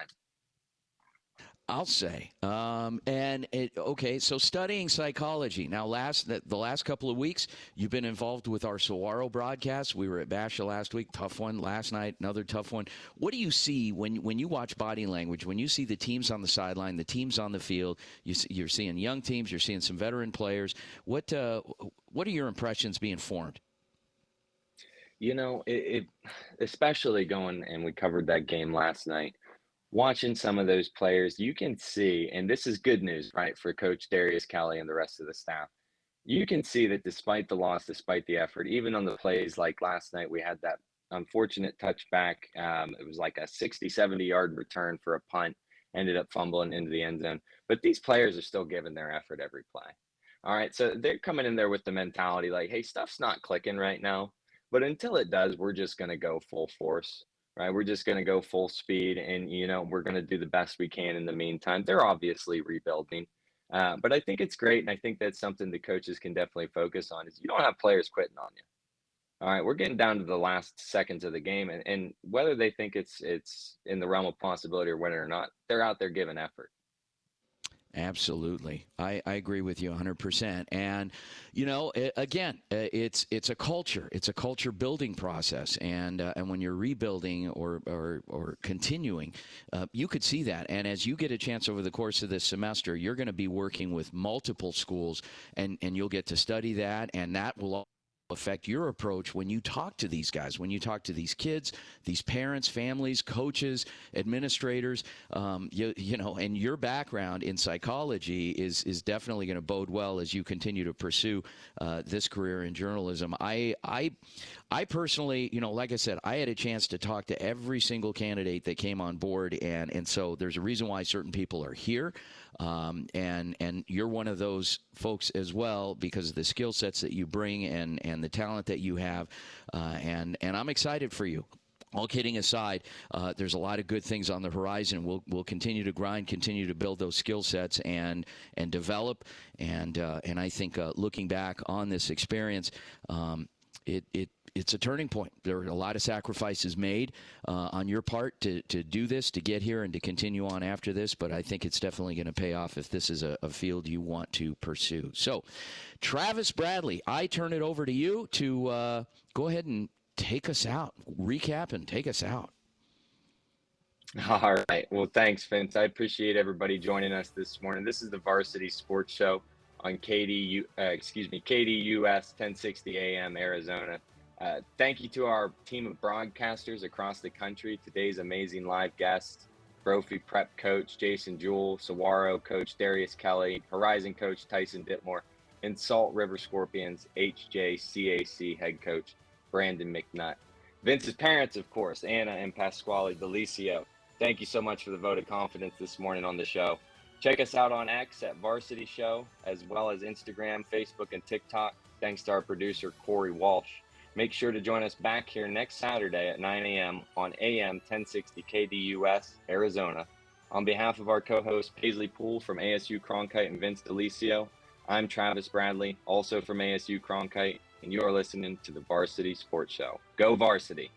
I'll say. Okay, so studying psychology. Now, the last couple of weeks, you've been involved with our Saguaro broadcast. We were at Basha last week, tough one. Last night, another tough one. What do you see when you watch body language, when you see the teams on the sideline, the teams on the field? You're seeing young teams, you're seeing some veteran players. What are your impressions being formed? You know, it especially going, and we covered that game last night. Watching some of those players, you can see, and this is good news, right, for Coach Darius Kelly and the rest of the staff. You can see that despite the loss, despite the effort, even on the plays like last night, we had that unfortunate touchback. It was like a 60, 70-yard return for a punt, ended up fumbling into the end zone. But these players are still giving their effort every play. All right, so they're coming in there with the mentality like, hey, stuff's not clicking right now. But until it does, we're just going to go full force. Right, we're just going to go full speed, and we're going to do the best we can in the meantime. They're obviously rebuilding, but I think it's great, and I think that's something the coaches can definitely focus on. Is you don't have players quitting on you. All right, we're getting down to the last seconds of the game, and whether they think it's in the realm of possibility or winning or not, they're out there giving effort. Absolutely. I agree with you 100%. And, again, it's a culture. It's a culture building process. And when you're rebuilding or continuing, you could see that. And as you get a chance over the course of this semester, you're going to be working with multiple schools, and you'll get to study that, and that will affect your approach when you talk to these guys, when you talk to these kids, these parents, families, coaches, administrators, and your background in psychology is definitely going to bode well as you continue to pursue this career in journalism. I personally, like I said, I had a chance to talk to every single candidate that came on board, and so there's a reason why certain people are here. And you're one of those folks as well because of the skill sets that you bring and the talent that you have. And I'm excited for you. All kidding aside, there's a lot of good things on the horizon. We'll continue to grind, continue to build those skill sets and develop. And I think looking back on this experience, it's a turning point. There are a lot of sacrifices made on your part to do this, to get here, and to continue on after this. But I think it's definitely going to pay off if this is a field you want to pursue. So, Travis Bradley, I turn it over to you to go ahead and take us out, recap and take us out. All right. Well, thanks, Vince. I appreciate everybody joining us this morning. This is the Varsity Sports Show on KDUS 1060 AM Arizona. Thank you to our team of broadcasters across the country. Today's amazing live guests, Brophy Prep Coach Jason Jewell, Saguaro Coach Darius Kelly, Horizon Coach Tyson Ditmore, and Salt River Scorpions HJCAC Head Coach Brandon McNutt. Vince's parents, of course, Anna and Pasquale Delicio. Thank you so much for the vote of confidence this morning on the show. Check us out on X at Varsity Show, as well as Instagram, Facebook, and TikTok. Thanks to our producer, Corey Walsh. Make sure to join us back here next Saturday at 9 a.m. on AM 1060 KDUS, Arizona. On behalf of our co-host, Paisley Poole from ASU Cronkite and Vince Delicio, I'm Travis Bradley, also from ASU Cronkite, and you are listening to the Varsity Sports Show. Go Varsity!